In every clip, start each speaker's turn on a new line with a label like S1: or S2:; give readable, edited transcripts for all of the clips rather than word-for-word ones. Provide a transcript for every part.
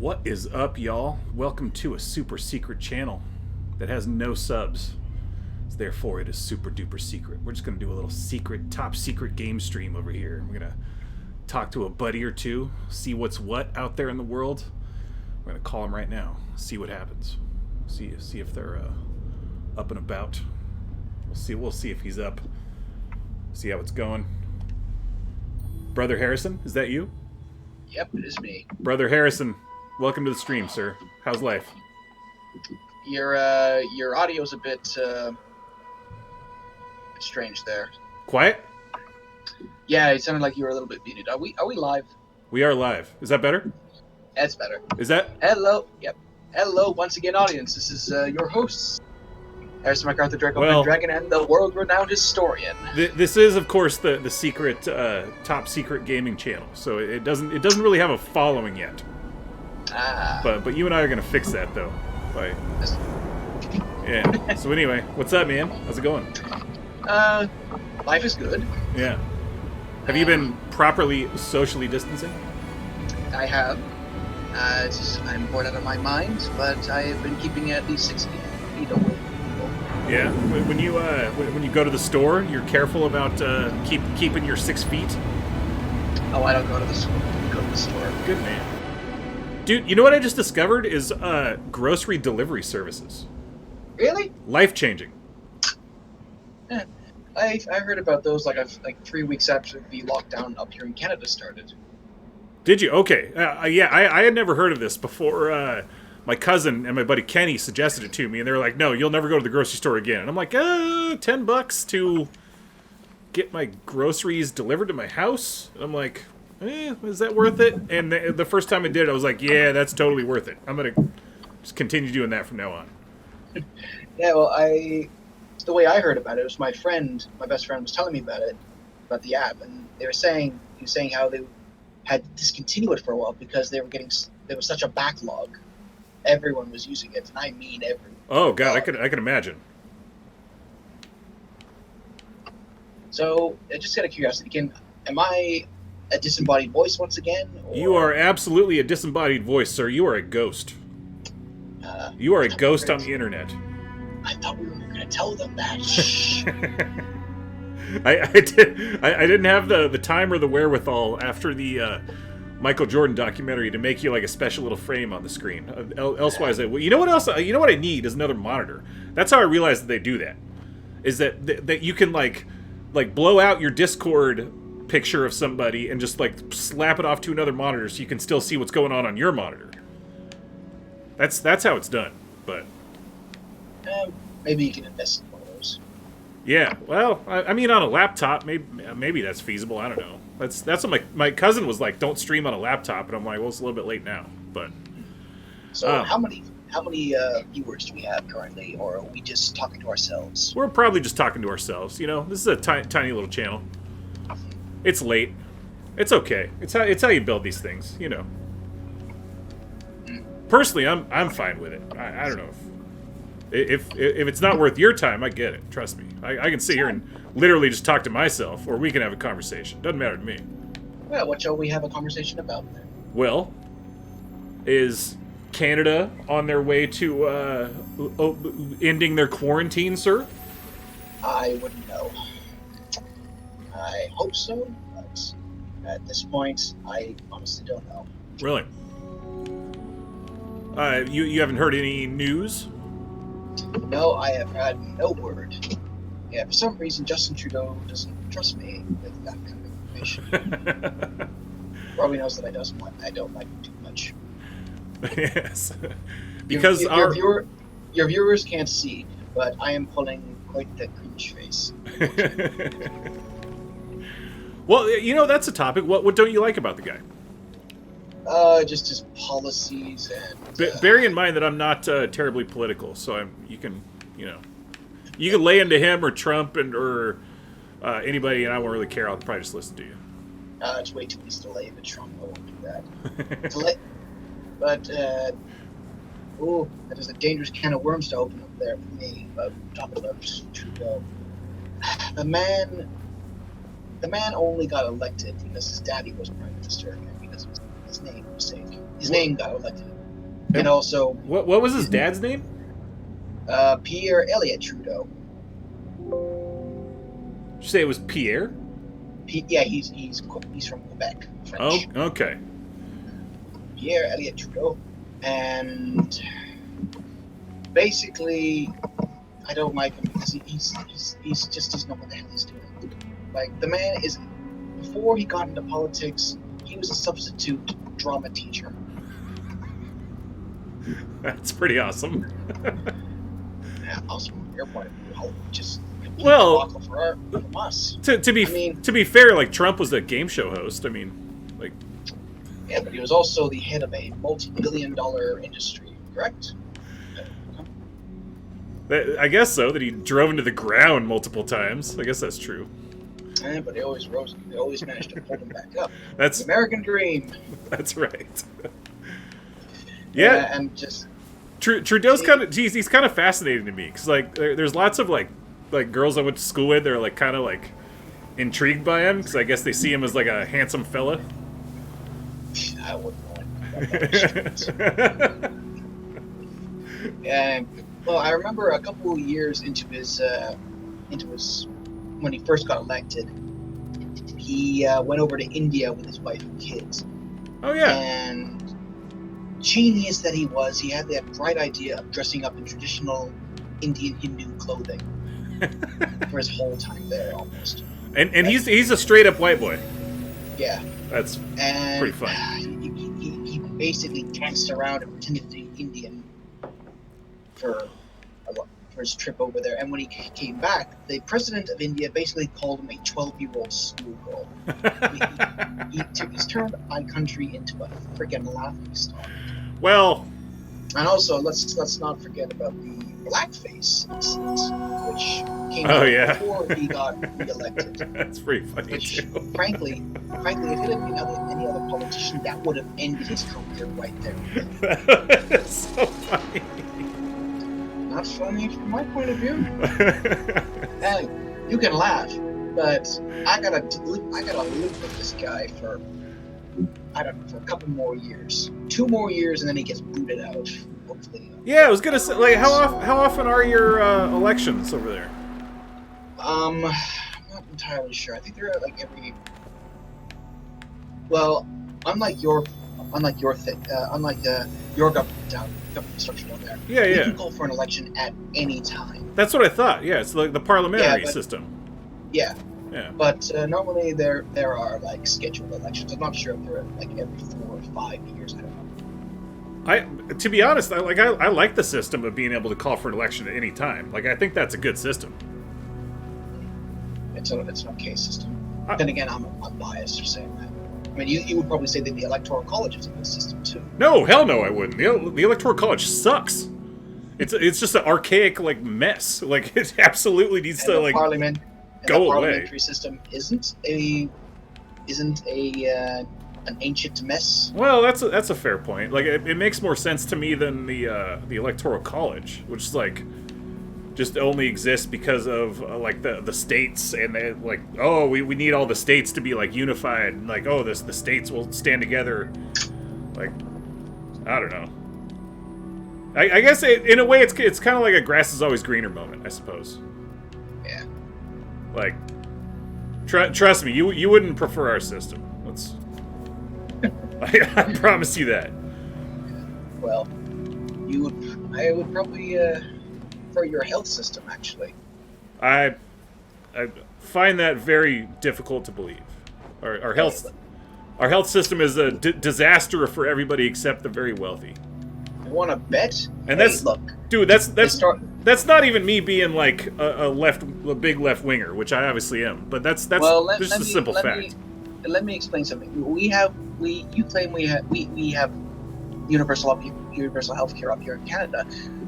S1: What is up, y'all? Welcome to a super secret channel that has no subs. Therefore, it is super duper secret. We're just going to do a little secret, top secret game stream over here. We're going to talk to a buddy or two, see what's what out there in the world. We're going to call him right now, see what happens. See if they're up and about. We'll see if he's up. See how it's going. Brother Harrison, is that you?
S2: Yep, it is me.
S1: Brother Harrison, welcome to the stream, sir. How's life?
S2: Your audio's a bit strange there.
S1: Quiet?
S2: Yeah, it sounded like you were a little bit muted. Are we live?
S1: We are live. Is that better?
S2: That's better.
S1: Is that?
S2: Hello. Yep. Hello once again, audience. This is your hosts, Harrison McArthur, Draco Pendragon, and the world-renowned historian.
S1: This is, of course, the secret, top secret gaming channel. So it doesn't really have a following yet. But you and I are gonna fix that though. Yeah. So anyway, what's up, man? How's it going?
S2: Life is good.
S1: Yeah. Have you been properly socially distancing?
S2: I have. I'm bored out of my mind, but I have been keeping at least 6 feet away from people.
S1: Yeah. When you go to the store, you're careful about keeping your 6 feet.
S2: Oh, I don't go to the store.
S1: Good man. Dude, you know what I just discovered is grocery delivery services.
S2: Really?
S1: Life-changing.
S2: I heard about those like 3 weeks after the lockdown up here in Canada started.
S1: Did you? Okay. Yeah, I had never heard of this before. My cousin and my buddy Kenny suggested it to me, and they were like, "No, you'll never go to the grocery store again." And I'm like, $10 to get my groceries delivered to my house? And I'm like, is that worth it? And the first time I did it, I was like, yeah, that's totally worth it. I'm going to just continue doing that from now on.
S2: Yeah, well, the way I heard about it was my best friend was telling me about the app, and he was saying how they had to discontinue it for a while because there was such a backlog. Everyone was using it, and I mean everyone.
S1: Oh God, I can imagine.
S2: So, just out of curiosity, am I a disembodied voice once again? Or...
S1: You are absolutely a disembodied voice, sir. You are a ghost. You are a ghost on the internet.
S2: I thought we were going to tell them that. Shh.
S1: I didn't have the time or the wherewithal after the Michael Jordan documentary to make you like a special little frame on the screen. Elsewise, you know what else? You know what I need is another monitor. That's how I realized that they do that. Is that you can like blow out your Discord picture of somebody and just like slap it off to another monitor so you can still see what's going on your monitor. That's how it's done. But
S2: maybe you can invest in one of those.
S1: Yeah, well, I mean, on a laptop, maybe that's feasible. I don't know. That's what my cousin was like. Don't stream on a laptop, and I'm like, well, it's a little bit late now. But
S2: so how many viewers do we have currently, or are we just talking to ourselves?
S1: We're probably just talking to ourselves. You know, this is a tiny little channel. It's late. It's okay. It's how you build these things. You know. Personally, I'm fine with it. I don't know if it's not worth your time, I get it. Trust me. I can sit here and literally just talk to myself, or we can have a conversation. Doesn't matter to me.
S2: Well, what shall we have a conversation about then?
S1: Well, is Canada on their way to ending their quarantine, sir?
S2: I wouldn't know. I hope so, but at this point, I honestly don't know.
S1: Really? You haven't heard any news?
S2: No, I have had no word. Yeah, for some reason, Justin Trudeau doesn't trust me with that kind of information. Probably knows that I don't like him too much.
S1: Yes. Because
S2: your viewers can't see, but I am pulling quite the cringe face.
S1: Well, you know, that's a topic. What don't you like about the guy?
S2: Just his policies and...
S1: bearing in mind that I'm not terribly political, so you can lay into him or Trump or anybody, and I won't really care. I'll probably just listen to you.
S2: It's way too easy to lay into Trump. I won't do that. But that is a dangerous can of worms to open up there for me. Talking about Trudeau. The man only got elected because his daddy was prime minister and because his name was saved. His name got elected. And also,
S1: what was his dad's name?
S2: Pierre Elliott Trudeau.
S1: Did you say it was Pierre?
S2: Yeah, he's from Quebec, French.
S1: Oh, okay.
S2: Pierre Elliott Trudeau, and basically, I don't like him because he's just doesn't know what the hell he's doing. Like, the man is, before he got into politics, he was a substitute drama teacher.
S1: That's pretty awesome.
S2: Yeah, awesome from your point of view. Hollywood just
S1: well,
S2: from us.
S1: To be fair, like, Trump was a game show host. I mean, like,
S2: yeah, but he was also the head of a multi-billion-dollar industry, correct?
S1: I guess so. That he drove into the ground multiple times. I guess that's true.
S2: Yeah, but they always rose. They always managed to pull him back up.
S1: That's
S2: the American dream.
S1: That's right. Yeah,
S2: and just
S1: Trudeau's kind of he's kind of fascinating to me because like there's lots of like girls I went to school with. They're like kind of like intrigued by him because I guess they see him as like a handsome fella.
S2: I wouldn't know. And well, I remember a couple of years into his when he first got elected, he went over to India with his wife and kids.
S1: Oh yeah.
S2: And genius that he was, he had that bright idea of dressing up in traditional Indian Hindu clothing for his whole time there, almost.
S1: And he's a straight up white boy.
S2: Yeah.
S1: That's pretty fun.
S2: He basically danced around and pretended to be Indian for his trip over there. And when he came back, the president of India basically called him a 12-year-old schoolgirl. He's turned our country into a freaking laughing stock.
S1: Well,
S2: and also let's not forget about the blackface incident, which came out before he got reelected.
S1: That's pretty funny too.
S2: Frankly, if it had been any other politician, that would have ended his career right there.
S1: That's so funny.
S2: Not funny from my point of view. Hey, you can laugh, but I gotta live with this guy for for a couple more years, 2 more years, and then he gets booted out. Hopefully.
S1: Yeah, I was gonna say, like, how often are your elections over there?
S2: I'm not entirely sure. I think they're like every. Well, unlike your government structure down there.
S1: Yeah,
S2: you can call for an election at any time.
S1: That's what I thought. Yeah, it's like the parliamentary system.
S2: Yeah.
S1: Yeah.
S2: But normally there are like scheduled elections. I'm not sure if they're like every 4 or 5 years. I don't know.
S1: To be honest, I like the system of being able to call for an election at any time. Like, I think that's a good system.
S2: It's an okay system. Then again, I'm biased for saying that. I mean, you would probably say that the Electoral College is a good system too.
S1: No, hell no, I wouldn't. The Electoral College sucks. It's just an archaic like mess. Like, it absolutely needs to like go away. The
S2: parliamentary system isn't an ancient mess.
S1: Well, that's a fair point. Like, it makes more sense to me than the Electoral College, which is like just only exists because of like the states, and they like, oh, we need all the states to be like unified, like, oh, the states will stand together. Like, I don't know. I guess in a way it's kind of like a grass is always greener moment, I suppose.
S2: Yeah.
S1: Like, trust me, you wouldn't prefer our system. Let's. I promise you that.
S2: Well, I would probably for your health system, actually.
S1: I find that very difficult to believe. Our health system is a disaster for everybody except the very wealthy.
S2: I want to bet.
S1: And that's not even me being like a big left winger, which I obviously am. But that's just a simple fact.
S2: Let me explain something. You claim we have universal health care up here in Canada.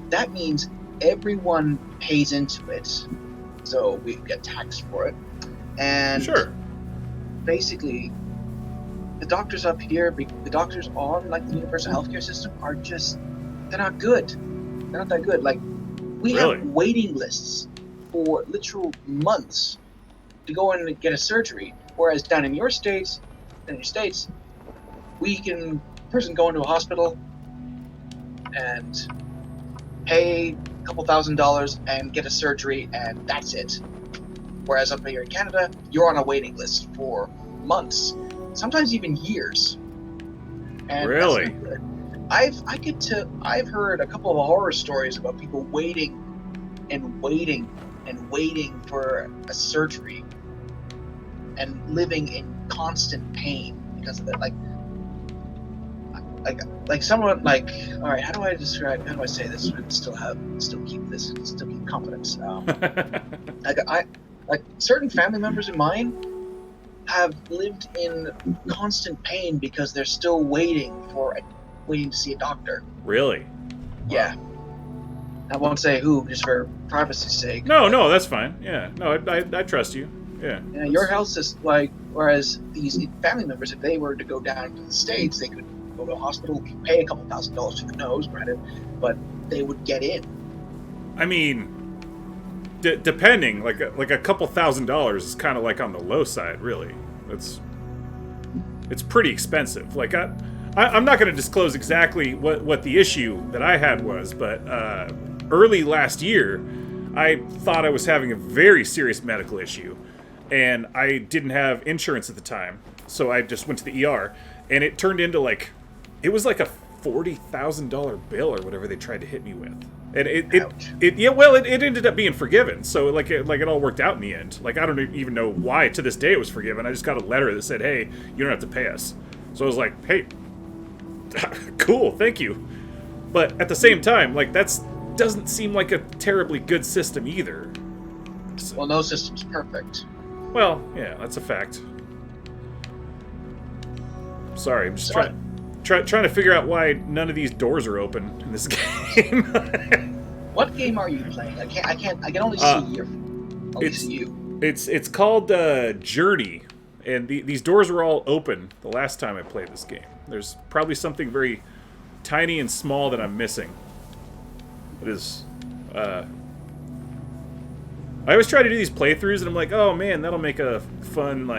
S2: That means everyone pays into it, so we get taxed for it. And
S1: sure,
S2: basically, the doctors up here, the doctors on like the universal healthcare system they're not good. They're not that good. Like, we have waiting lists for literal months to go in and get a surgery, whereas down in your states, person go into a hospital, and pay a couple $1,000s and get a surgery, and that's it. Whereas up here in Canada, you're on a waiting list for months, sometimes even years. And
S1: Really?
S2: that's not good. I've heard a couple of horror stories about people waiting and waiting and waiting for a surgery and living in constant pain because of it. Like someone like, all right, how do I say this and still keep confidence? Like certain family members of mine have lived in constant pain because they're still waiting to see a doctor.
S1: Really? Wow.
S2: Yeah. I won't say who, just for privacy's sake.
S1: No, that's fine. Yeah, no, I trust you. Yeah.
S2: Yeah, your health is like, whereas these family members, if they were to go down to the States, they could go to a hospital, pay a couple $1,000s to the nose, granted, but they would get in.
S1: I mean, depending, like a couple $1,000s is kind of like on the low side, really. It's pretty expensive. Like I'm not going to disclose exactly what the issue that I had was, but early last year, I thought I was having a very serious medical issue, and I didn't have insurance at the time, so I just went to the ER, and it turned into it was like a $40,000 bill or whatever they tried to hit me with, and it ended up being forgiven, so it all worked out in the end. Like I don't even know why to this day it was forgiven. I just got a letter that said, "Hey, you don't have to pay us." So I was like, "Hey, cool, thank you." But at the same time, that's doesn't seem like a terribly good system either. So,
S2: well, no system's perfect.
S1: Well, yeah, that's a fact. Sorry, I'm just trying to figure out why none of these doors are open in this game.
S2: What game are you playing? I can only see you.
S1: It's called Journey, and these doors were all open the last time I played this game. There's probably something very tiny and small that I'm missing. It is. I always try to do these playthroughs, and I'm like, oh man, that'll make a fun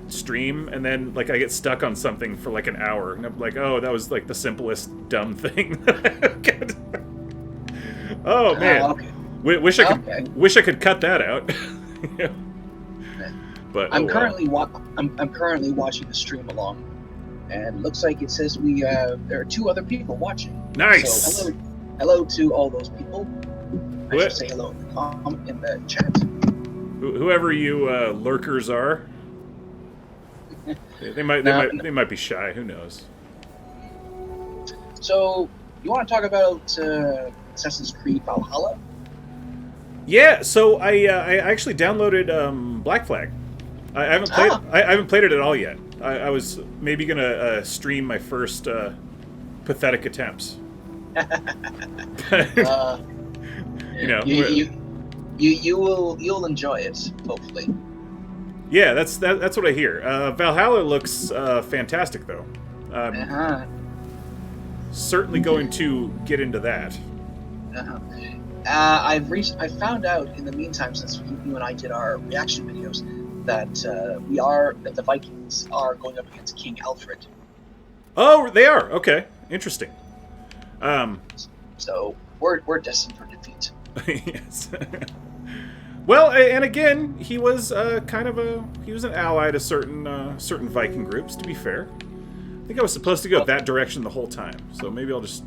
S1: stream, and then I get stuck on something for an hour, and I'm like, oh, that was the simplest dumb thing. Oh man,
S2: okay.
S1: Wish I could cut that out. Yeah. But
S2: I'm currently watching the stream along, and it looks like it says there are 2 other people watching.
S1: Nice.
S2: So hello to all those people. I should say hello in the chat.
S1: Whoever you lurkers are, they might be shy. Who knows?
S2: So you want to talk about Assassin's Creed Valhalla?
S1: Yeah. So I actually downloaded Black Flag. I haven't played. I haven't played it at all yet. I was maybe gonna stream my first pathetic attempts.
S2: You'll enjoy it, hopefully.
S1: Yeah, that's what I hear. Valhalla looks fantastic, though. Certainly going to get into that.
S2: I found out in the meantime, since you and I did our reaction videos, that the Vikings are going up against King Alfred.
S1: Oh, they are. Okay, interesting.
S2: So we're destined for defeat.
S1: Yes. Well, and again, he was he was an ally to certain Viking groups. To be fair, I think I was supposed to go that direction the whole time. So maybe I'll just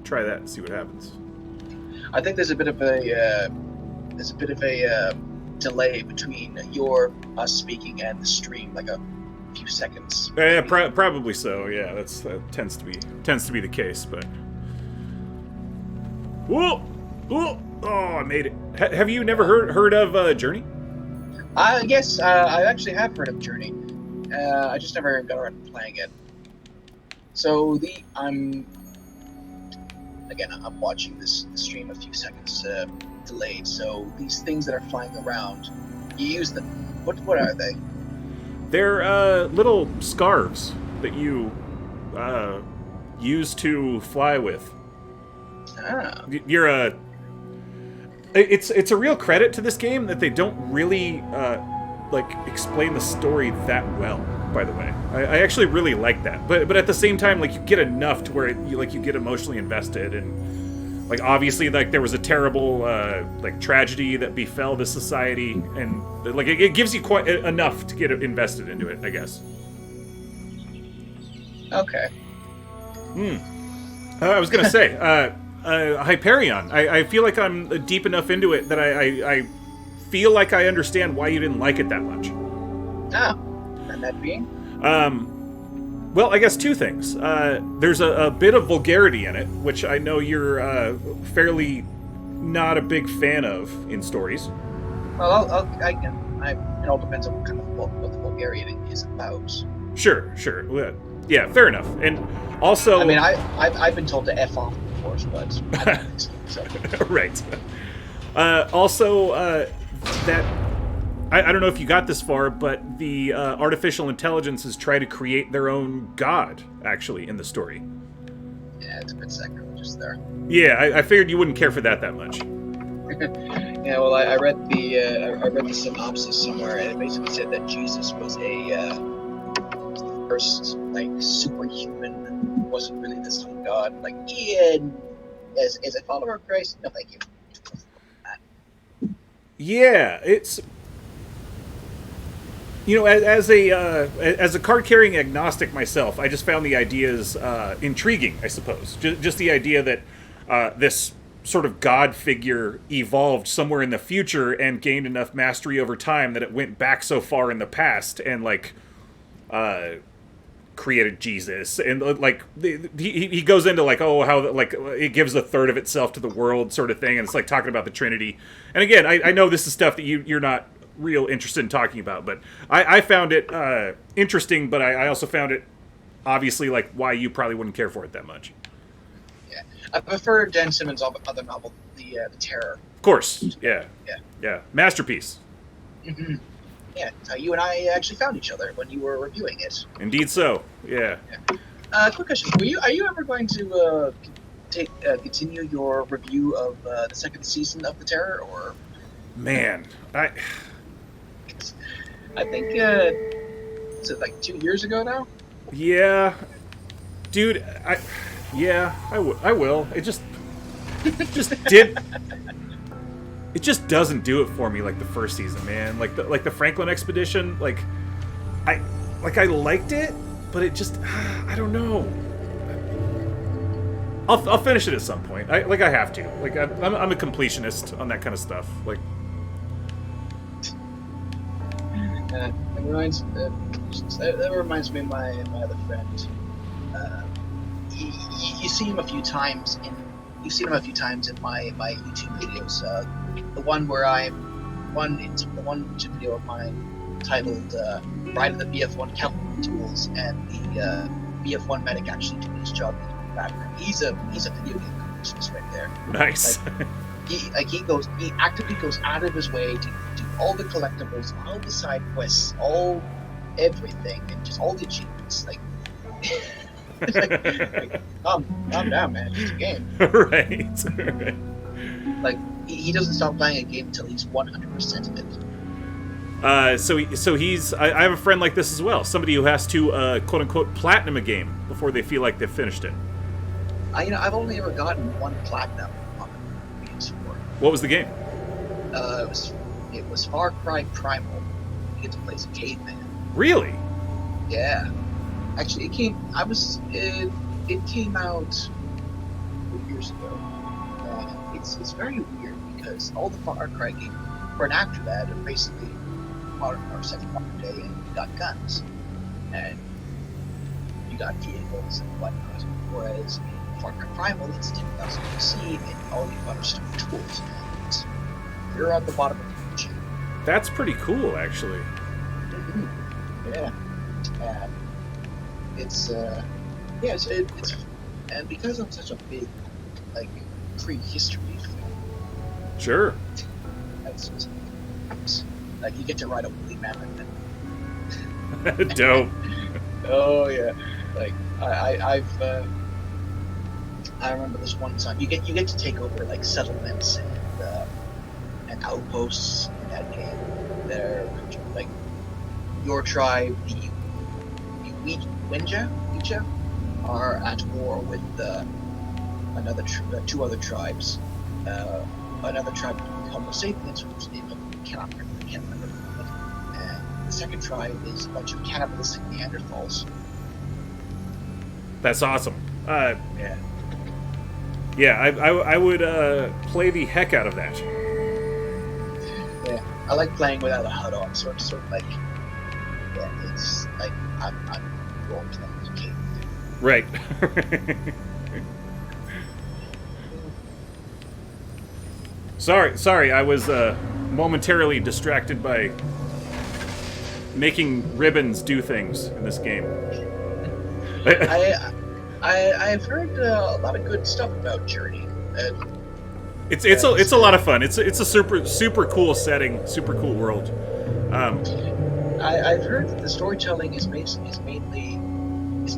S1: try that and see what happens.
S2: I think there's a bit of a delay between us speaking and the stream, like a few seconds.
S1: Yeah, probably so. Yeah, that tends to be the case. But whoa. Oh, I made it. Have you never heard of Journey?
S2: Yes, I actually have heard of Journey. I just never got around to playing it. So I'm watching this stream a few seconds delayed. So these things that are flying around, you use them. What are they?
S1: They're little scarves that you use to fly with. You're It's a real credit to this game that they don't really explain the story that well. by the way. I actually really like that. But at the same time, like, you get enough to where you get emotionally invested, and like, obviously, like, there was a terrible like tragedy that befell the society, and like it gives you quite enough to get invested into it, I guess.
S2: Okay.
S1: I was gonna say, Hyperion. I feel like I'm deep enough into it that I feel like I understand why you didn't like it that much.
S2: Ah, and that being?
S1: Well, I guess two things. There's a bit of vulgarity in it, which I know you're fairly not a big fan of in stories.
S2: Well, it all depends on what the vulgarity is about.
S1: Sure. Yeah, fair enough. And also,
S2: I mean, I've been told to F off before, but I don't think so.
S1: right. Also, that I don't know if you got this far, but the artificial intelligences try to create their own god, actually, in the story.
S2: Yeah, it's a bit sacrilegious there.
S1: Yeah, I figured you wouldn't care for that much.
S2: Yeah, well, I read the synopsis somewhere, and it basically said that Jesus was a first, like, superhuman, wasn't really the son of God. Like, Ian, as a follower of Christ, no thank you.
S1: Yeah, it's, you know, as a card carrying agnostic myself, I just found the ideas intriguing. I suppose just the idea that this sort of god figure evolved somewhere in the future and gained enough mastery over time that it went back so far in the past and like created Jesus, and like he goes into like, oh, how like it gives a third of itself to the world sort of thing, and it's like talking about the Trinity. And again, I know this is stuff that you're not real interested in talking about, but I found it interesting, but I also found it obviously like why you probably wouldn't care for it that much.
S2: Yeah, I prefer Dan Simmons' other novel, the Terror.
S1: Of course, yeah, masterpiece.
S2: Mm-hmm. Yeah, you and I actually found each other when you were reviewing it.
S1: Indeed, so yeah.
S2: Quick question: are you ever going to continue your review of the second season of the Terror, or?
S1: Man, I
S2: think is it like 2 years ago now?
S1: Yeah, dude, I will. It just did. It just doesn't do it for me like the first season, man. Like the Franklin expedition, like I liked it, but it just I don't know. I'll finish it at some point. I have to. Like I'm a completionist on that kind of stuff. Like
S2: that reminds me of my other friend. You see him a few times in my YouTube videos. The one YouTube video of mine titled "Ride of the BF1 Cavalry Tools," and the BF1 medic actually doing his job in the background. He's a video game completionist right there.
S1: Nice.
S2: He actively goes out of his way to do all the collectibles, all the side quests, everything, and just all the achievements. Like, calm down, man. It's a game.
S1: Right.
S2: Like, he doesn't stop playing a game until he's 100% of it.
S1: So he's. I have a friend like this as well. Somebody who has to quote unquote platinum a game before they feel like they've finished it.
S2: I've only ever gotten one platinum on the PS4. What
S1: was the game?
S2: It was Far Cry Primal. You get to play as a caveman.
S1: Really?
S2: Yeah. Actually, it came out 4 years ago. It's very weird because all the Far Cry games, right after that, are basically modern day, and you got guns, and you got vehicles and whatnot. Whereas in Far Cry Primal, it's 10,000 BC, and all you've got are stone tools, and you're at the bottom of the chain.
S1: That's pretty cool, actually.
S2: Mm-hmm. Yeah. It's and because I'm such a big prehistory fan.
S1: Sure.
S2: That's just like you get to ride a woolly mammoth.
S1: Dope.
S2: Oh yeah, like I remember this one time you get to take over like settlements and outposts in that game. They're like your tribe, Ouija are at war with two other tribes. Another tribe called Homo sapiens, whose name I can't remember. And the second tribe is a bunch of cannibalistic Neanderthals.
S1: That's awesome.
S2: Yeah.
S1: Yeah, I would play the heck out of that.
S2: Yeah, I like playing without a HUD on, sort of like, yeah, it's like I'm role playing as a kid.
S1: Right. Sorry, I was momentarily distracted by making ribbons do things in this game.
S2: I've heard a lot of good stuff about Journey.
S1: It's a lot of fun. It's a super cool setting, super cool world.
S2: I've heard that the storytelling is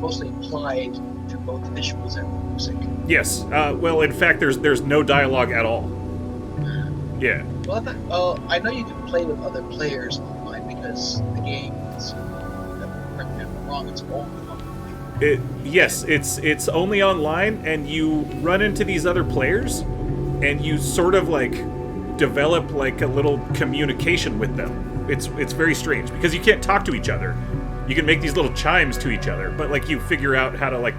S2: mostly applied through both the visuals and the music.
S1: Yes. Well, in fact, there's no dialogue at all. Yeah.
S2: Well, I know you can play with other players online because the game is, correct me if I'm wrong, it's only online.
S1: Yes, it's only online, and you run into these other players, and you sort of like develop like a little communication with them. It's very strange because you can't talk to each other. You can make these little chimes to each other, but like you figure out how to like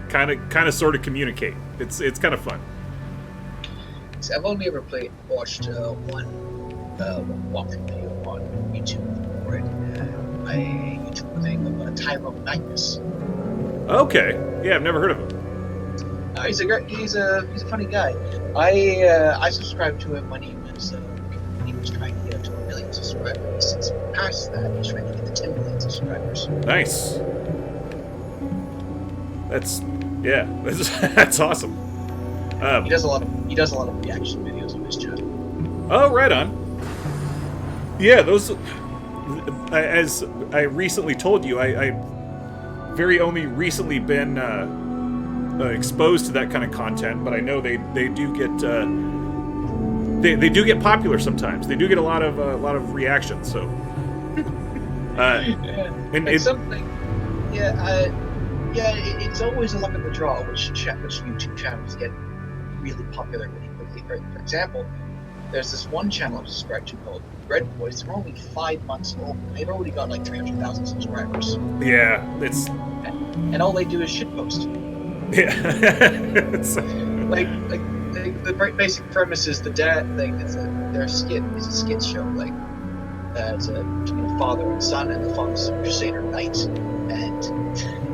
S1: kind of sort of communicate. It's kind of fun.
S2: So I've only ever watched one walkthrough video on YouTube for it. A YouTube thing of Tyrone Magnus.
S1: Okay, yeah, I've never heard of him.
S2: He's a funny guy. I subscribed to him when he was trying to get up to 1 million subscribers. Since past that, he's trying to get to 10 million subscribers.
S1: Nice. That's awesome.
S2: He does a lot of reaction videos on his channel.
S1: Oh, right on. Yeah, those. As I recently told you, I very only recently been exposed to that kind of content, but I know they do get they do get popular sometimes. They do get a lot of reactions. So,
S2: it's always a luck of the draw which YouTube channels get really popular really quickly. For example, there's this one channel I'm subscribed to called Red Boys. They're only 5 months old. They've already got like 300,000 subscribers.
S1: Yeah, it's
S2: and all they do is shitpost.
S1: Yeah,
S2: like the basic premise is their skit is a skit show like it's between a father and son, and the father's a Crusader knight, and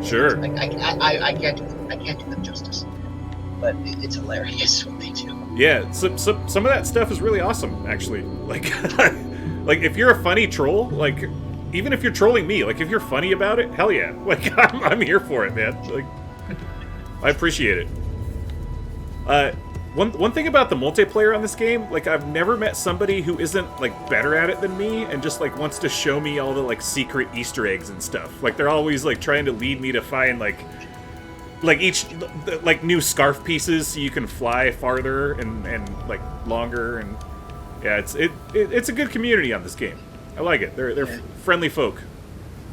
S1: sure,
S2: I can't do them justice, but it's hilarious what they do.
S1: Yeah, some of that stuff is really awesome, actually. Like, like if you're a funny troll, like even if you're trolling me, like if you're funny about it, hell yeah, like I'm here for it, man. Like, I appreciate it. One thing about the multiplayer on this game, like I've never met somebody who isn't like better at it than me and just like wants to show me all the like secret Easter eggs and stuff. Like they're always like trying to lead me to find like each like new scarf pieces so you can fly farther and like longer, and yeah, it's a good community on this game. I like it. They're friendly folk.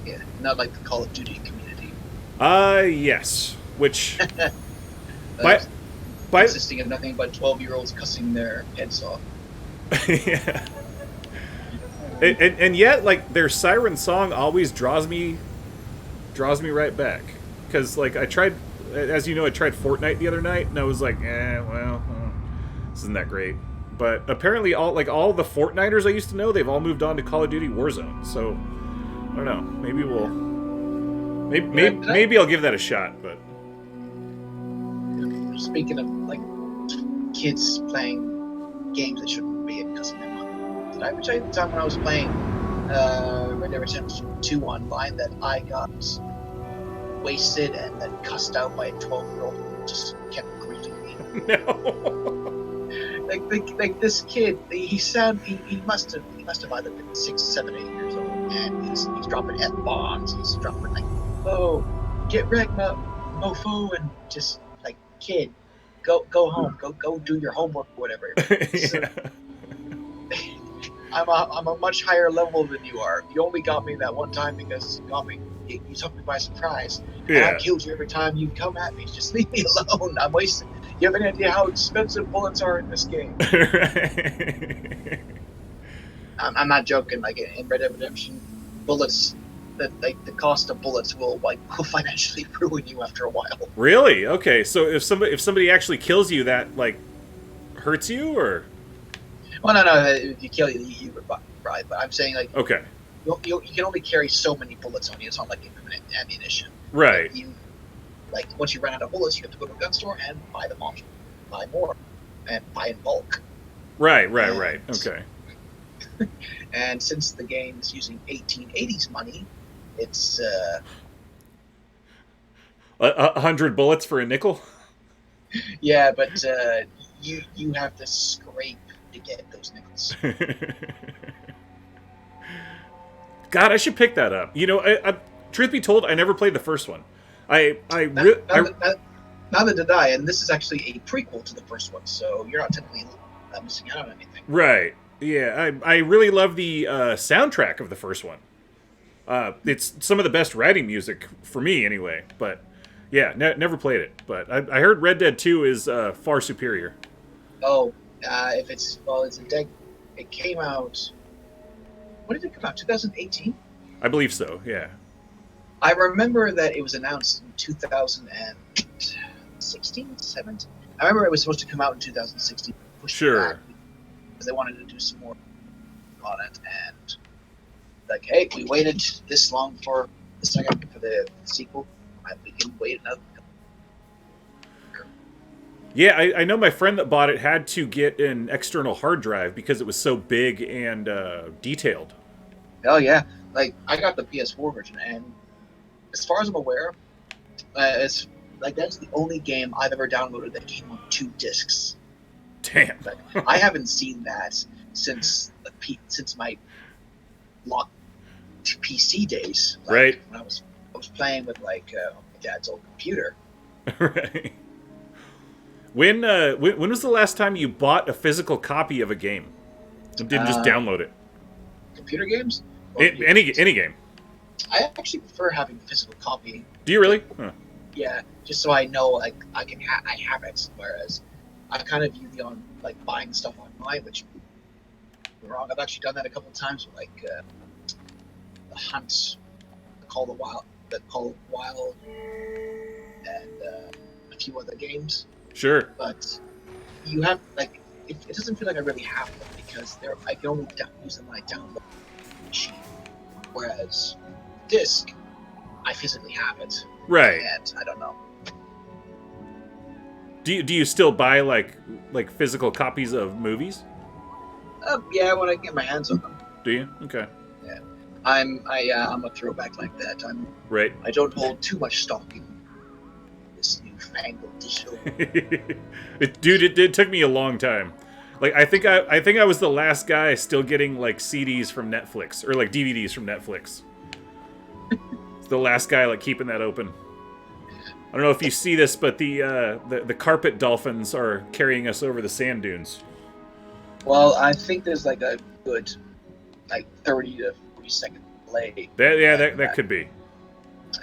S2: Yeah, not like the Call of Duty community.
S1: Yes, which by
S2: consisting of nothing but 12-year-olds cussing their heads off.
S1: Yeah. And yet, like their siren song always draws me right back, because like I tried, as you know, I tried Fortnite the other night, and I was like, this isn't that great. But apparently, all the Fortniters I used to know, they've all moved on to Call of Duty Warzone. So I don't know. Maybe I'll give that a shot. But
S2: speaking of like kids playing games that shouldn't be and cussing them out, did I ever tell you the time when I was playing Red Dead Redemption 2 online that I got wasted and then cussed out by a 12-year-old who just kept greeting me?
S1: No.
S2: Like this kid, he must have either been 6, 7, 8 years old, and he's dropping F-bombs. He's dropping like, "Oh, get wrecked, mofo," and just like, kid, go home, go do your homework or whatever.
S1: Yeah.
S2: I'm a much higher level than you are. You only got me that one time because you got me You took me by surprise. And
S1: Yeah.
S2: I killed you every time you come at me. Just leave me alone. I'm wasting. You have any idea how expensive bullets are in this game?
S1: Right.
S2: I'm not joking. Like in Red Dead Redemption, bullets, the cost of bullets will will financially ruin you after a while.
S1: Really? Okay. So if somebody actually kills you, that like hurts you, or
S2: Well, no. If you kill you would right. But I'm saying like
S1: okay.
S2: you can only carry so many bullets on you. It's not like infinite ammunition.
S1: Right.
S2: Like once you run out of bullets, you have to go to a gun store and buy them all, buy more, and buy in bulk.
S1: Right. Okay.
S2: And since the game is using 1880s money, it's
S1: 100 bullets for a nickel.
S2: yeah, but you have to scrape to get those nickels.
S1: God, I should pick that up. You know, truth be told, I never played the first one.
S2: Neither did I, and this is actually a prequel to the first one, so you're not technically missing out on anything.
S1: Right. Yeah, I really love the soundtrack of the first one. It's some of the best writing music for me, anyway. But yeah, never played it. But I heard Red Dead 2 is far superior.
S2: Oh, if it's it's a deck. It came out. When did it come out? 2018.
S1: I believe so. Yeah.
S2: I remember that it was announced in 2016, 17. I remember it was supposed to come out in 2016.
S1: Sure.
S2: Because they wanted to do some more on it, and like, hey, we waited this long for the sequel. We can wait another.
S1: Yeah, I know my friend that bought it had to get an external hard drive because it was so big and detailed.
S2: Oh yeah, like I got the PS4 version, and as far as I'm aware, it's like that's the only game I've ever downloaded that came on 2 discs.
S1: Damn.
S2: Like, I haven't seen that since my locked PC days. Like,
S1: right.
S2: When I was playing with my dad's old computer.
S1: Right. When was the last time you bought a physical copy of a game? And didn't just download it?
S2: Computer games?
S1: Any game.
S2: I actually prefer having a physical copy.
S1: Do you really? Huh.
S2: Yeah, just so I know I have it. Whereas I kind of view the buying stuff online, which is wrong. I've actually done that a couple of times with the Hunt, the Call of Wild, and a few other games.
S1: Sure.
S2: But you have it doesn't feel like I really have them because I can only use them when I download the machine. Whereas disc, I physically have it.
S1: Right.
S2: And I don't know.
S1: Do you still buy like physical copies of movies?
S2: Yeah, when I get my hands on them.
S1: Do you? Okay.
S2: Yeah, I'm a throwback like that.
S1: Right.
S2: I don't hold too much stock in this newfangled digital.
S1: It took me a long time. Like I think I was the last guy still getting like CDs from Netflix or like DVDs from Netflix. The last guy keeping that open. I don't know if you see this, but the carpet dolphins are carrying us over the sand dunes.
S2: Well, I think there's a good 30 to 40 second delay.
S1: That could be.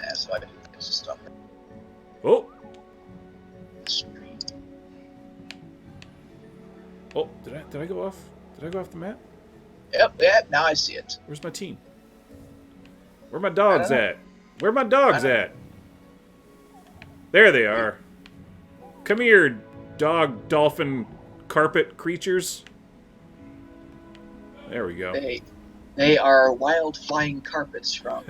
S2: Yeah, so I think there's just stuff.
S1: Oh. Oh, did I go off? Did I go off the map?
S2: Yep, yeah, now I see it.
S1: Where's my team? Where my dogs at? Where my dogs at? There they are. Come here, dog, dolphin, carpet creatures. There we go.
S2: They are wild flying carpets from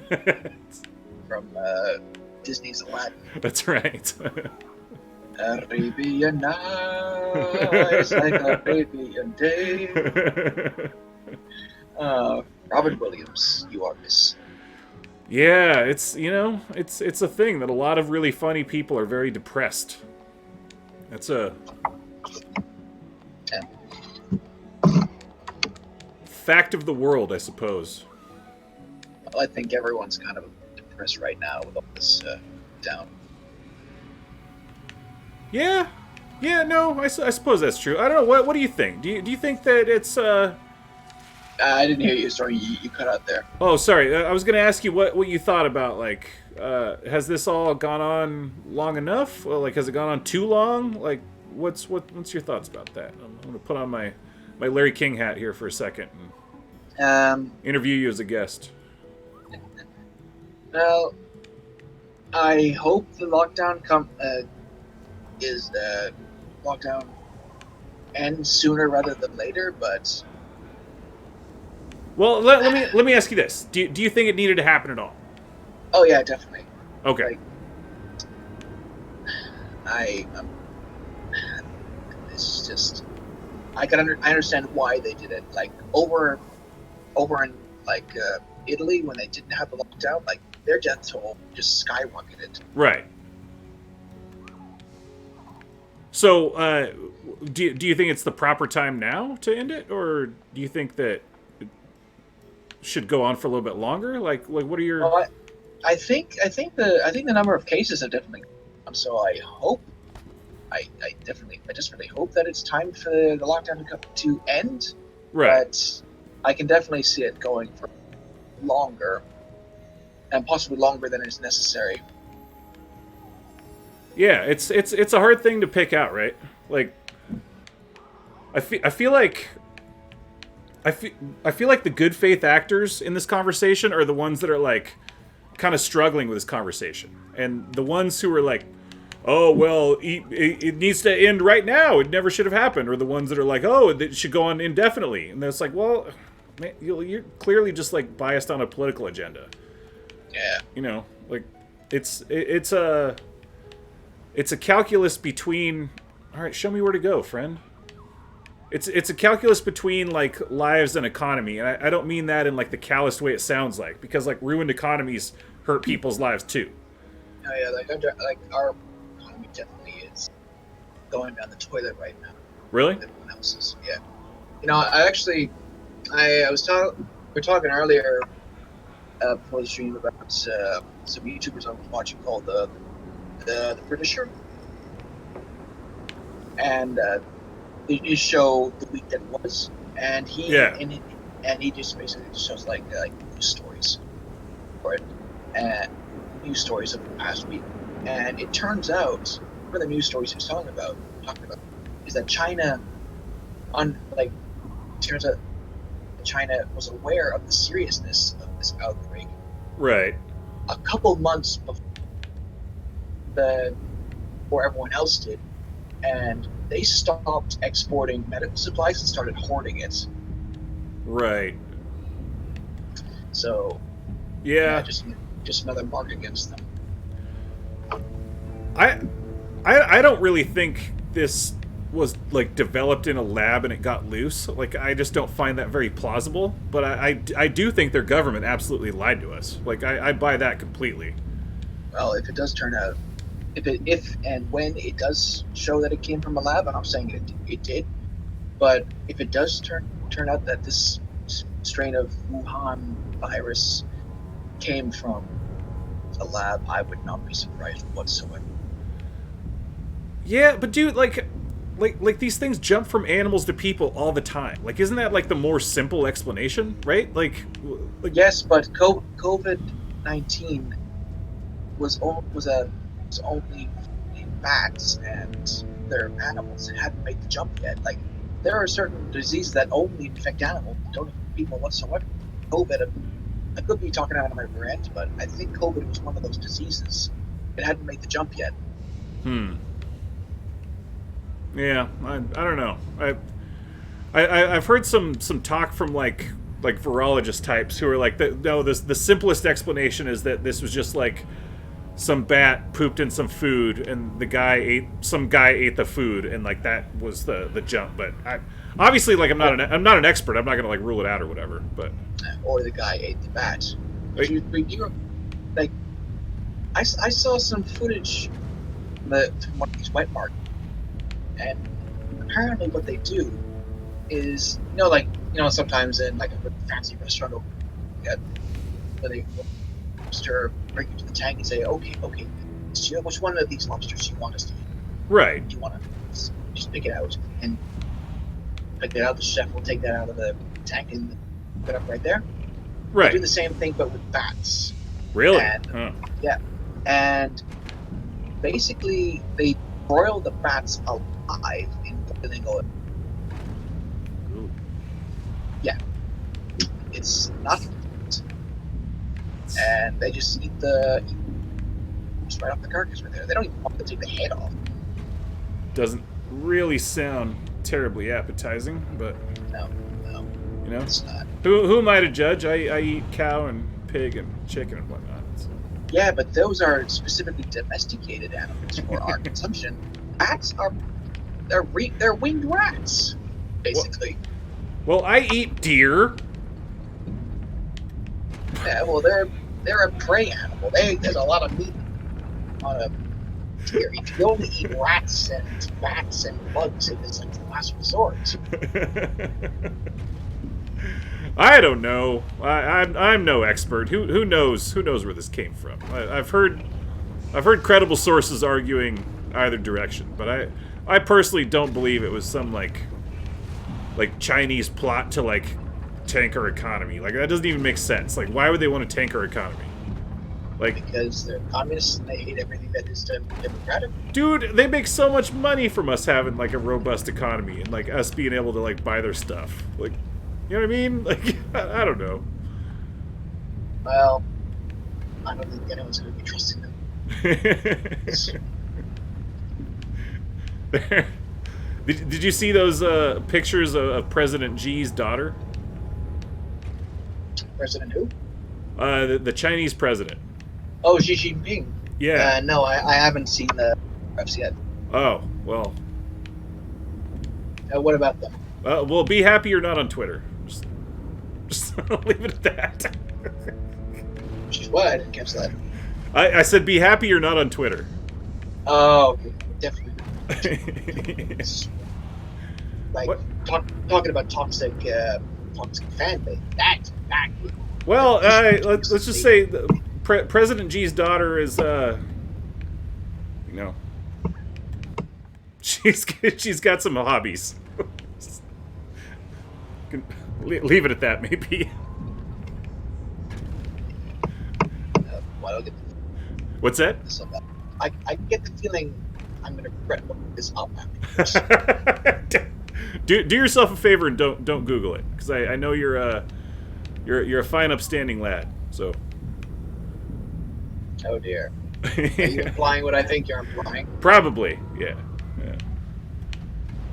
S2: Disney's Aladdin.
S1: That's right.
S2: Arabian nights like Arabian day. Robin Williams, you are missing.
S1: Yeah, it's a thing that a lot of really funny people are very depressed. That's a fact of the world, I suppose.
S2: Well, I think everyone's kind of depressed right now with all this down.
S1: Yeah, no, I suppose that's true. I don't know. What do you think? Do you think that it's
S2: I didn't hear you. Sorry, you cut out there.
S1: Oh, sorry. I was going to ask you what you thought about, like, has this all gone on long enough? Well, like, has it gone on too long? Like, what's your thoughts about that? I'm going to put on my Larry King hat here for a second and
S2: Um,
S1: interview you as a guest.
S2: well, I hope the lockdown ends sooner rather than later. But
S1: Well, let me ask you this: do you think it needed to happen at all?
S2: oh yeah, definitely.
S1: Okay.
S2: Like, I it's just I understand why they did it. Like over in like Italy when they didn't have the lockdown, like their death toll just skyrocketed.
S1: Right. So, do you think it's the proper time now to end it, or do you think that it should go on for a little bit longer? Like what are your?
S2: Well, I think the number of cases have definitely gone up, so I hope I just really hope that it's time for the lockdown to end.
S1: Right.
S2: But I can definitely see it going for longer, and possibly longer than is necessary.
S1: Yeah, it's a hard thing to pick out, right? Like, I feel like the good faith actors in this conversation are the ones that are like kind of struggling with this conversation, and the ones who are like, oh well, it needs to end right now, it never should have happened, or the ones that are like, oh, it should go on indefinitely, and it's like, well, man, you're clearly just like biased on a political agenda.
S2: Yeah.
S1: You know, like it's a calculus between. All right, show me where to go, friend. It's a calculus between like lives and economy, and I don't mean that in like the calloused way it sounds like, because like ruined economies hurt people's lives too.
S2: Oh yeah, like our economy definitely is going down the toilet right now.
S1: Really?
S2: Everyone else's, yeah. You know, I was talking. We were talking earlier before the stream about some YouTubers I was watching called the Britisher, and they show the week that was, and he just basically shows like news stories for it, and news stories of the past week, and it turns out one of the news stories he was talking about is that China, turns out China was aware of the seriousness of this outbreak
S1: Right.
S2: a couple months before everyone else did, and they stopped exporting medical supplies and started hoarding it.
S1: Right.
S2: So,
S1: Yeah.
S2: just another mark against them.
S1: I don't really think this was like developed in a lab and it got loose. Like, I just don't find that very plausible. But I do think their government absolutely lied to us. Like, I buy that completely.
S2: Well, if it does turn out, if and when it does show that it came from a lab, and I'm saying it did, but if it does turn out that this strain of Wuhan virus came from a lab, I would not be surprised whatsoever.
S1: Yeah, but dude, like these things jump from animals to people all the time. Like, isn't that like the more simple explanation, right? Like
S2: Yes, but COVID-19 was only in bats and their animals. It hadn't made the jump yet. Like, there are certain diseases that only infect animals, don't infect people whatsoever. COVID, I could be talking out of my rant, but I think COVID was one of those diseases. It hadn't made the jump yet.
S1: Yeah, I don't know. I've heard some talk from like virologist types who are like, the simplest explanation is that this was just like some bat pooped in some food and some guy ate the food, and like that was the jump. But obviously, like, I'm not an expert. I'm not gonna like rule it out or whatever. But
S2: or the guy ate the bat. Like, I saw some footage from one of these wet markets, and apparently what they do is, sometimes in like a fancy restaurant, where they bring you to the tank and say, okay, so which one of these lobsters do you want us to eat?
S1: right.
S2: Do you want to just pick it out? And pick it out, the chef will take that out of the tank, and put up right there.
S1: Right.
S2: They do the same thing, but with bats.
S1: Really?
S2: And,
S1: Huh.
S2: Yeah. And basically, they broil the bats alive in boiling oil.
S1: Ooh.
S2: Yeah. It's not. And they just eat just right off the carcass right there. They don't even want to take the head off.
S1: Doesn't really sound terribly appetizing, but
S2: No,
S1: you know,
S2: it's not.
S1: who am I to judge? I eat cow and pig and chicken and whatnot. So.
S2: Yeah, but those are specifically domesticated animals for our consumption. Bats they're winged rats, basically.
S1: Well, I eat deer.
S2: Yeah, well, they're a prey animal. There's a lot of meat on a deer. If you only eat rats and bats and bugs, it's like the last resort.
S1: I don't know. I'm no expert. Who knows? Who knows where this came from? I've heard credible sources arguing either direction, but I personally don't believe it was some like Chinese plot to like tank our economy. Like that doesn't even make sense. Like why would they want to tank our economy? Like
S2: because they're communists and they hate everything that is democratic.
S1: Dude, they make so much money from us having like a robust economy and like us being able to like buy their stuff. Like, you know what I mean? Like I don't know.
S2: Well, I don't think anyone's going to be trusting them.
S1: Did you see those pictures of President Xi's daughter?
S2: President who?
S1: The Chinese president.
S2: Oh, Xi Jinping.
S1: Yeah.
S2: No, I haven't seen the photographs yet.
S1: Oh, well.
S2: What about them?
S1: Well, be happy you're not on Twitter. Just leave it at that.
S2: She's what? I didn't catch that.
S1: I said be happy you're not on Twitter.
S2: Oh, okay. Definitely. Like, talking about toxic fan base. That's not good.
S1: Well, let's just say President Xi's daughter is, you know, she's got some hobbies. Leave it at that, maybe. What's that?
S2: I get the feeling I'm going to regret looking this up afterwards.
S1: do yourself a favor and don't Google it, because I know you're a fine, upstanding lad. So.
S2: Oh dear. Are you implying what I think you're implying?
S1: Probably, yeah.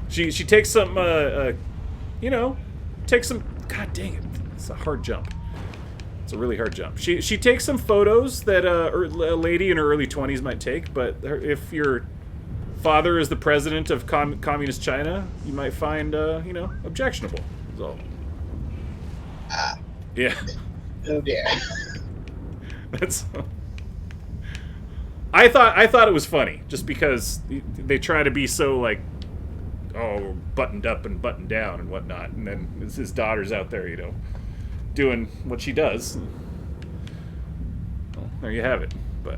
S1: She takes some, you know, takes some. God dang it! It's a hard jump. It's a really hard jump. She takes some photos that a lady in her early 20s might take, but if your father is the president of communist China, you might find, you know, objectionable. That's all. Yeah.
S2: Oh dear.
S1: That's. I thought it was funny, just because they try to be so like, oh, buttoned up and buttoned down and whatnot, and then his daughter's out there, you know, doing what she does. Well, there you have it. But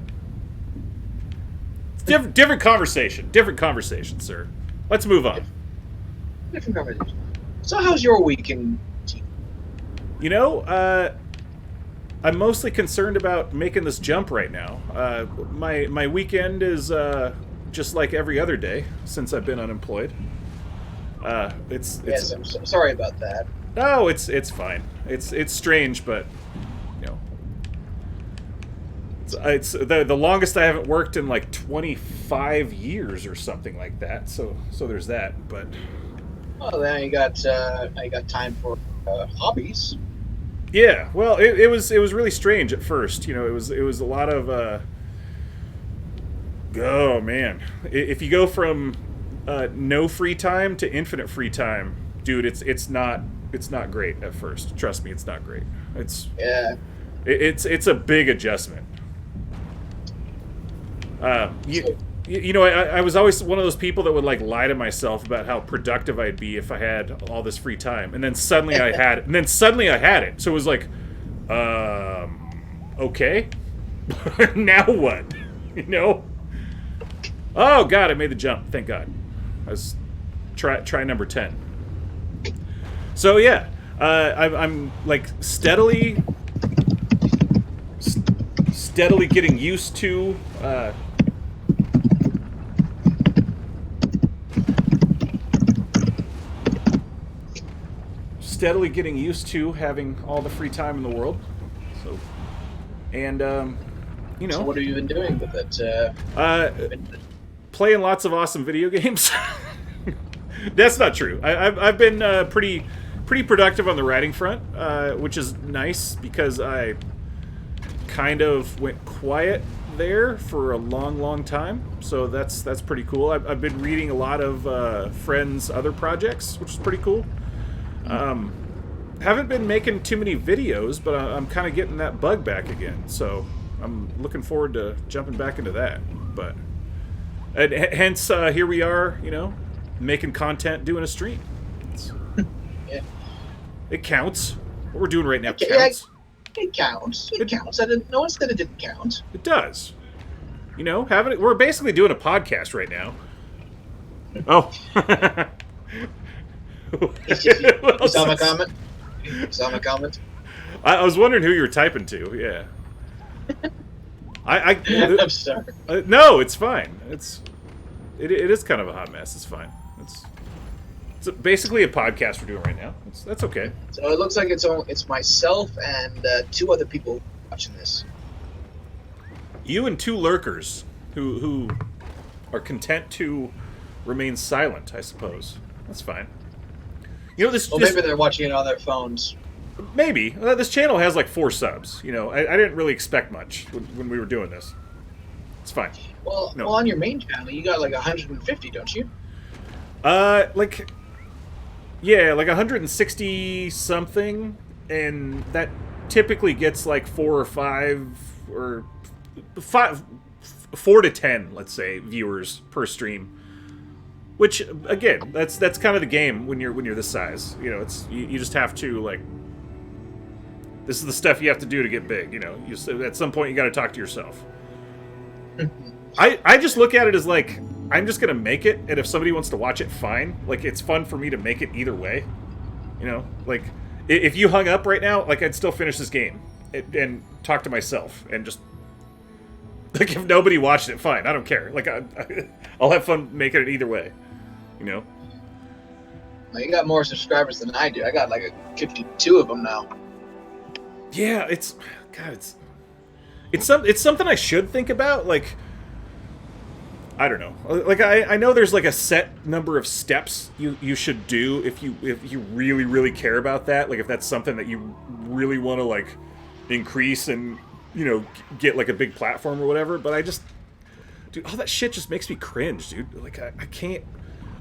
S1: it's different conversation, sir. Let's move on.
S2: Different conversation. So, how's your weekend?
S1: You know, I'm mostly concerned about making this jump right now. My weekend is just like every other day since I've been unemployed.
S2: Yes, I'm so sorry about that.
S1: No, it's fine. It's strange, but you know, it's the longest I haven't worked in like 25 years or something like that. So there's that. But
S2: well, then you got time for hobbies.
S1: Yeah, well, it was really strange at first. You know, it was a lot of oh man, if you go from no free time to infinite free time, dude, it's not great at first. Trust me, it's not great. It's a big adjustment. You know, I was always one of those people that would like lie to myself about how productive I'd be if I had all this free time, and then suddenly I had it. So it was like, okay, now what? You know? Oh God, I made the jump. Thank God. I was try number 10. So yeah, I'm like steadily getting used to. Steadily getting used to having all the free time in the world. So, and you know.
S2: So what have you been doing with it?
S1: Playing lots of awesome video games. That's not true. I've been pretty productive on the writing front, which is nice because I kind of went quiet there for a long time. So that's pretty cool. I've been reading a lot of friends' other projects, which is pretty cool. Haven't been making too many videos, but I'm kind of getting that bug back again. So I'm looking forward to jumping back into that. But and hence here we are, you know, making content, doing a stream.
S2: Yeah.
S1: It counts. What we're doing right now
S2: Yeah,
S1: counts.
S2: it counts. It counts. No one said it didn't count.
S1: It does. You know, we're basically doing a podcast right now. Oh.
S2: You saw my comment? You saw my comment?
S1: I was wondering who you were typing to. Yeah.
S2: I'm sorry.
S1: No, it's fine. It is kind of a hot mess. It's fine. It's basically a podcast we're doing right now. That's okay.
S2: So it looks like it's myself and 2 other people watching this.
S1: You and 2 lurkers who are content to remain silent, I suppose. That's fine. You know,
S2: Well, maybe they're watching it on their phones.
S1: Maybe. This channel has like 4 subs. You know, I didn't really expect much when we were doing this. It's fine.
S2: Well,
S1: No.
S2: well, on your main channel, you got like 150, don't you?
S1: Like 160 something, and that typically gets like 4 or 5 or 4 to 10, let's say, viewers per stream. Which again, that's kind of the game when you're this size. You know, you just have to like. This is the stuff you have to do to get big. You know, at some point you got to talk to yourself. I just look at it as like I'm just gonna make it, and if somebody wants to watch it, fine. Like it's fun for me to make it either way. You know, like if you hung up right now, like I'd still finish this game and talk to myself and just like if nobody watched it, fine. I don't care. Like I'll have fun making it either way. You know.
S2: Well, you got more subscribers than I do. I got like 52 of them now.
S1: Yeah, it's something I should think about. Like, I don't know. Like I know there's like a set number of steps you should do if you really care about that. Like if that's something that you really want to like increase and you know get like a big platform or whatever. But I just, dude, all that shit just makes me cringe, dude. Like I can't.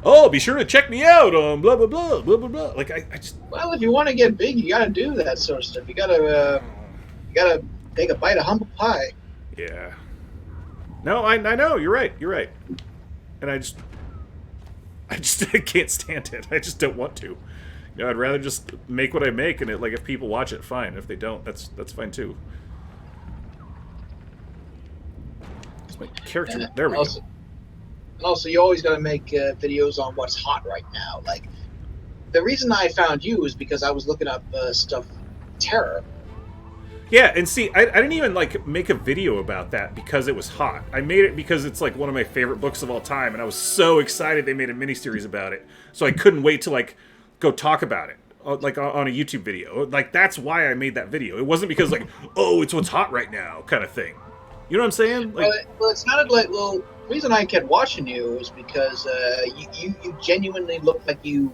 S1: Oh, be sure to check me out on blah blah blah blah blah blah. Like I just.
S2: Well, if you want to get big, you gotta do that sort of stuff. You gotta take a bite of humble pie.
S1: Yeah. No, I know. You're right. And I just I can't stand it. I just don't want to. You know, I'd rather just make what I make, and it like if people watch it, fine. If they don't, that's fine too. It's my character.
S2: And
S1: There we go.
S2: And also, you always got to make videos on what's hot right now. Like, the reason I found you is because I was looking up stuff terror.
S1: Yeah, and see, I didn't even like make a video about that because it was hot. I made it because it's like one of my favorite books of all time, and I was so excited they made a miniseries about it. So I couldn't wait to like go talk about it, like on a YouTube video. Like that's why I made that video. It wasn't because like, oh, it's what's hot right now, kind of thing. You know what I'm saying? Like,
S2: well, it sounded like the reason I kept watching you was because you genuinely looked like you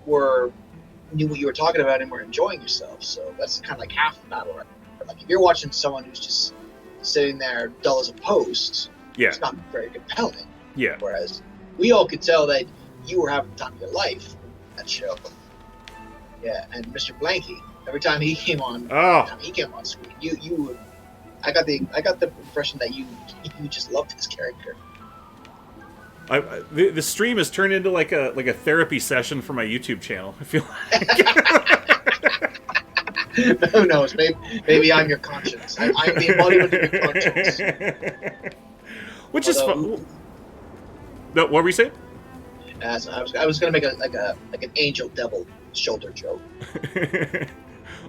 S2: knew what you were talking about and were enjoying yourself. So that's kind of like half the battle, right? Like if you're watching someone who's just sitting there dull as a post,
S1: yeah,
S2: it's not very compelling.
S1: Yeah.
S2: Whereas we all could tell that you were having the time of your life in that show. Yeah, and Mr. Blanky, every time he came on, screen, you would. I got the impression that you just loved his character.
S1: The stream has turned into like a therapy session for my YouTube channel. I feel like.
S2: Who knows? Maybe I'm your conscience. I'm the embodiment of your conscience.
S1: Which is fun. No, what were you saying?
S2: So I was gonna make an angel devil shoulder joke.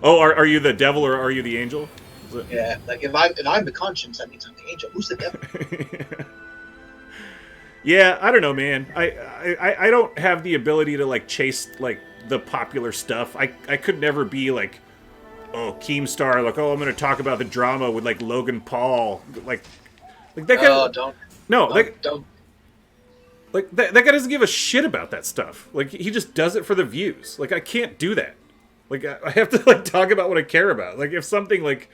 S1: Oh, are you the devil or are you the angel?
S2: Yeah, like if I'm the conscience, that means I'm the angel. Who's the devil?
S1: Yeah, I don't know, man. I don't have the ability to like chase like the popular stuff. I could never be like, oh, Keemstar, like, oh, I'm gonna talk about the drama with like Logan Paul, like that guy.
S2: Oh, don't
S1: No,
S2: don't.
S1: like that guy doesn't give a shit about that stuff. Like he just does it for the views. Like I can't do that. Like I have to like talk about what I care about. Like if something like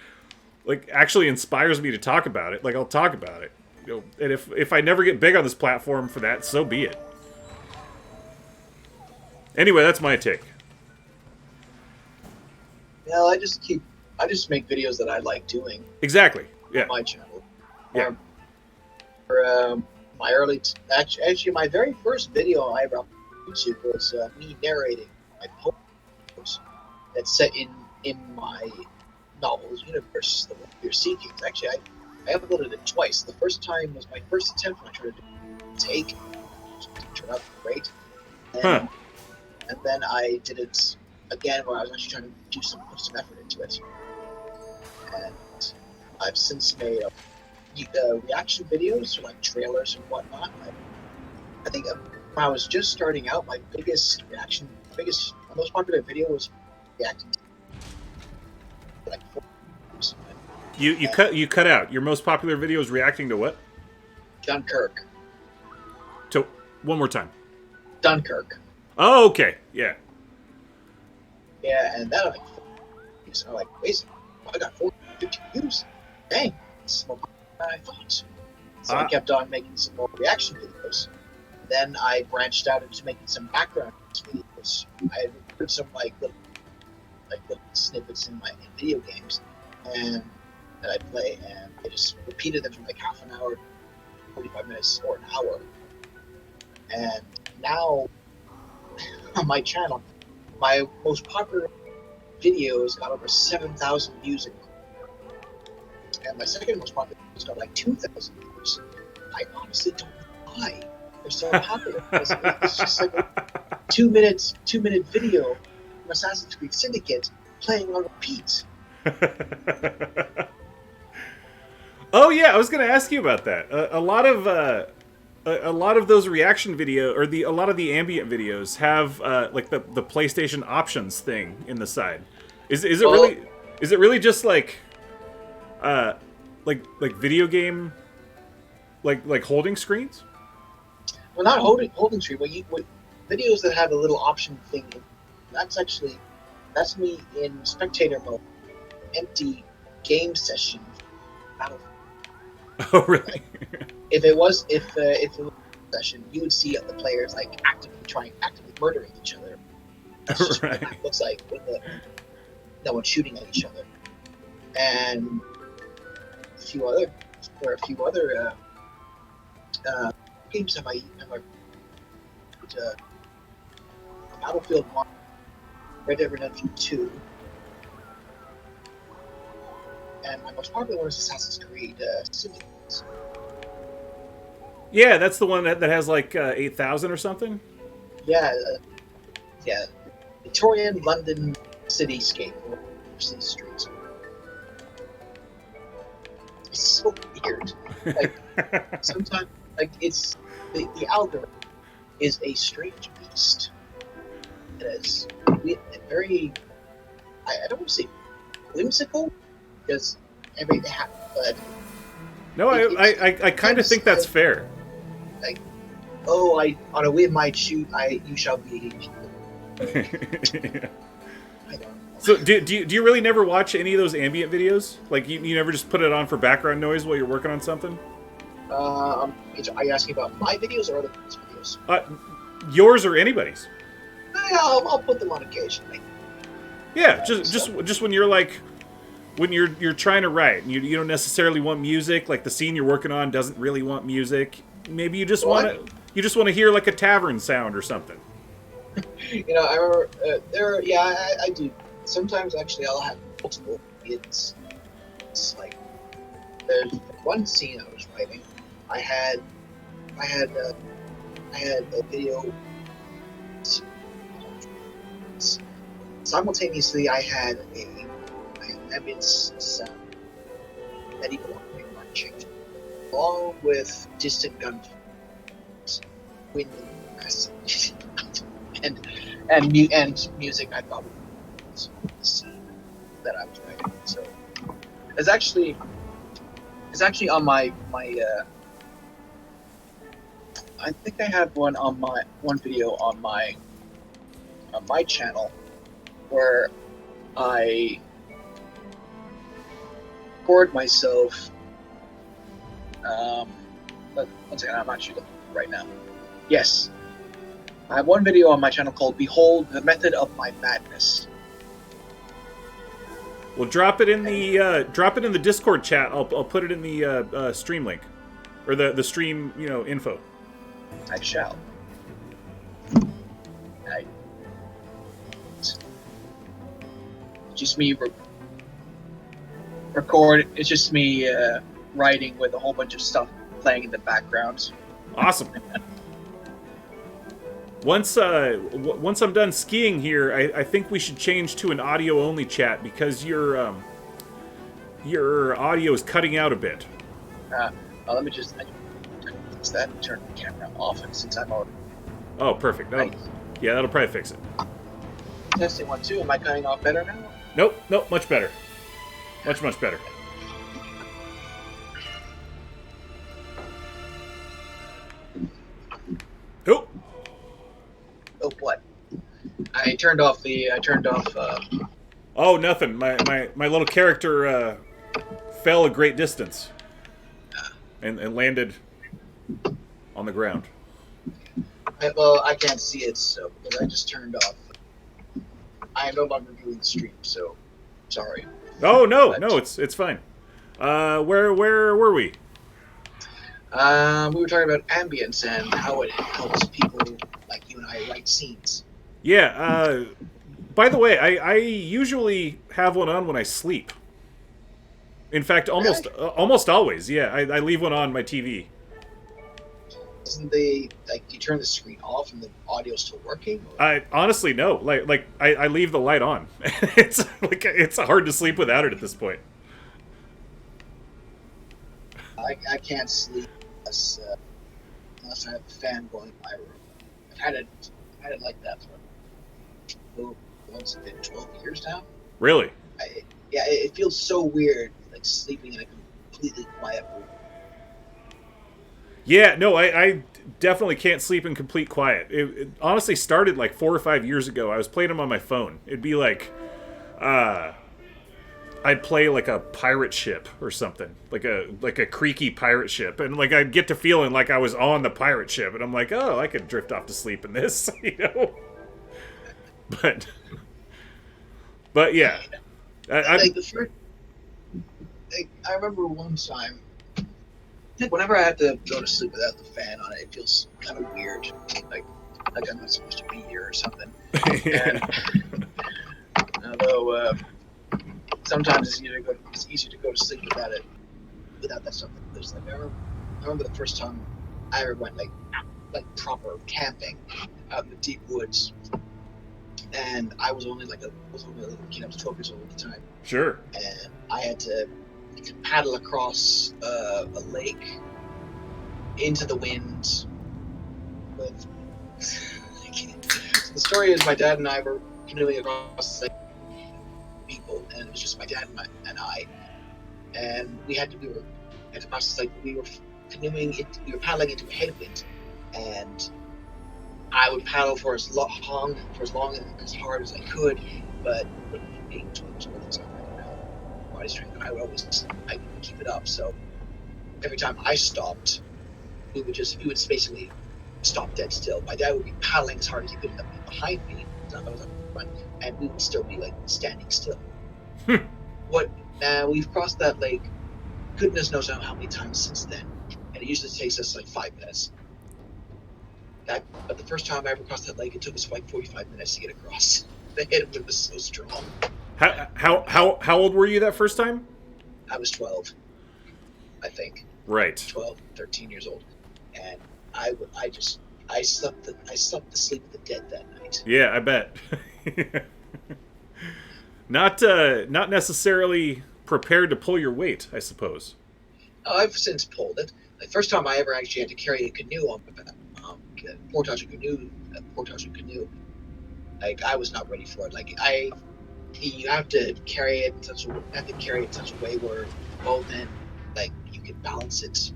S1: actually inspires me to talk about it, like I'll talk about it. You know, and if I never get big on this platform for that, so be it. Anyway, that's my take.
S2: No, I just make videos that I like doing.
S1: Exactly. Yeah.
S2: On my channel.
S1: Yeah.
S2: My actually, my very first video I ever uploaded on YouTube was me narrating my poems that's set in my novel's universe, The One You're Seeking. Actually, I uploaded it twice. The first time was my first attempt when I tried to do a take. It didn't turn out great. And then I did it again where I was actually trying to put some effort into it. And I've since made reaction videos, or like trailers and whatnot. I think when I was just starting out, my most popular video was reacting to like 4 years.
S1: You cut out. Your most popular video is reacting to what?
S2: Dunkirk.
S1: To one more time.
S2: Dunkirk.
S1: Oh, okay. Yeah.
S2: Yeah, and that like 4 views. I'm like, wait, I got 450 views. Dang, it's more popular than I thought. So I kept on making some more reaction videos. Then I branched out into making some background videos. I had recorded some like little snippets in video games, and that I play, and I just repeated them for like half an hour, 45 minutes, or an hour. And now on my channel, my most popular videos got over 7,000 views, and my second most popular videos got like 2,000 views. I honestly don't know why they're so popular. It's just like a 2 minute video from Assassin's Creed Syndicate playing on repeat.
S1: Oh yeah, I was going to ask you about that. A lot of those reaction video or a lot of the ambient videos have like the PlayStation options thing in the side. Is it really just like video game like holding screens?
S2: Well, not holding screen, but videos that have a little option thing. That's me in spectator mode, empty game session.
S1: Oh really?
S2: Like, if it was a session, you would see the players like actively murdering each other. That's just
S1: right.
S2: what it looks like when no one's shooting at each other. And a few other games have I Battlefield 1, Red Dead Redemption 2, and my most popular one is Assassin's Creed Syndicate.
S1: Yeah, that's the one that has like 8,000 or something.
S2: Yeah, Victorian London cityscape, city streets. It's so weird. Like sometimes, like it's the algorithm is a strange beast. It is very, I don't want to say whimsical, because everything happens, but
S1: no, I kind of think that's fair.
S2: Like, oh, on a whim might shoot, you shall be.
S1: Yeah.
S2: I don't know.
S1: So do you really never watch any of those ambient videos? Like you never just put it on for background noise while you're working on something?
S2: Are you asking about my videos or other people's videos?
S1: Yours or anybody's?
S2: I'll put them on occasionally.
S1: Yeah, just when you're like, when you're trying to write and you don't necessarily want music, like the scene you're working on doesn't really want music. Maybe you just want to hear like a tavern sound or something.
S2: I remember I do. Sometimes actually I'll have multiple. It's like there's one scene I was writing. I had a video. simultaneously I had an ambient sound, medieval marching, along with distant gunfire, wind and music I thought was the scene that I was writing. So it's actually on my I think I have one video on my channel where I record myself. But one second, I'm actually looking right now. Yes, I have one video on my channel called "Behold the Method of My Madness."
S1: Well, drop it in the Discord chat. I'll put it in the stream link, or the stream info.
S2: I shall. Just me record. It's just me writing with a whole bunch of stuff playing in the background.
S1: Awesome. Once I'm done skiing here, I think we should change to an audio only chat because your audio is cutting out a bit.
S2: Let me just fix that and turn the camera off. And since I'm already
S1: oh, perfect. Yeah, that'll probably fix it.
S2: Testing 1 2. Am I cutting off better now?
S1: Nope, much better. Much better. Oh.
S2: Oh, what? I turned off.
S1: Oh, nothing. My little character fell a great distance and landed on the ground.
S2: Well, I can't see it, so because I just turned off. I am no longer doing the stream, so sorry.
S1: Oh no, it's fine. Where were we?
S2: We were talking about ambience and how it helps people like you and I write scenes.
S1: Yeah. By the way, I usually have one on when I sleep. In fact, almost always. Yeah, I leave one on my TV.
S2: Isn't you turn the screen off and the audio's still working? Or?
S1: I honestly no. Like I leave the light on. it's hard to sleep without it at this point.
S2: I can't sleep unless I have a fan going in my room. I've had it like that for once it's been 12 years now.
S1: Really?
S2: It feels so weird, like sleeping in a completely quiet room.
S1: Yeah, no, I definitely can't sleep in complete quiet. It honestly started like 4 or 5 years ago. I was playing them on my phone. It'd be like, I'd play like a pirate ship or something, like a creaky pirate ship, and like I'd get to feeling like I was on the pirate ship, and I'm like, oh, I could drift off to sleep in this, But yeah,
S2: I remember one time. Whenever I have to go to sleep without the fan on it feels kind of weird, like I'm not supposed to be here or something. And, although sometimes it's easier to go to sleep without that stuff. I remember the first time I ever went like proper camping out in the deep woods, and I was only a little kid. I was 12 years old at the time.
S1: Sure.
S2: And I had to paddle across a lake into the wind with so the story is my dad and I were canoeing across the lake people, and it was just my dad and I, and we had to cross the lake. We were paddling into a headwind, and I would paddle for as long and as hard as I could, but being 12 years old, body strength, I would keep it up. So every time I stopped, we would basically stop dead still. My dad would be paddling as hard as he could behind me, I was up front, and we would still be like standing still. We've crossed that lake goodness knows how many times since then, and it usually takes us like 5 minutes. But the first time I ever crossed that lake, it took us like 45 minutes to get across. The headwind was so strong.
S1: How old were you that first time?
S2: I was 12, I think.
S1: Right.
S2: 12, 13 years old, and I slept the sleep of the dead that night.
S1: Yeah, I bet. Not necessarily prepared to pull your weight, I suppose.
S2: Oh, I've since pulled it. The first time I ever actually had to carry a canoe on my back, portage canoe. Like I was not ready for it. You have to carry it in such a way where both then, like you can balance it.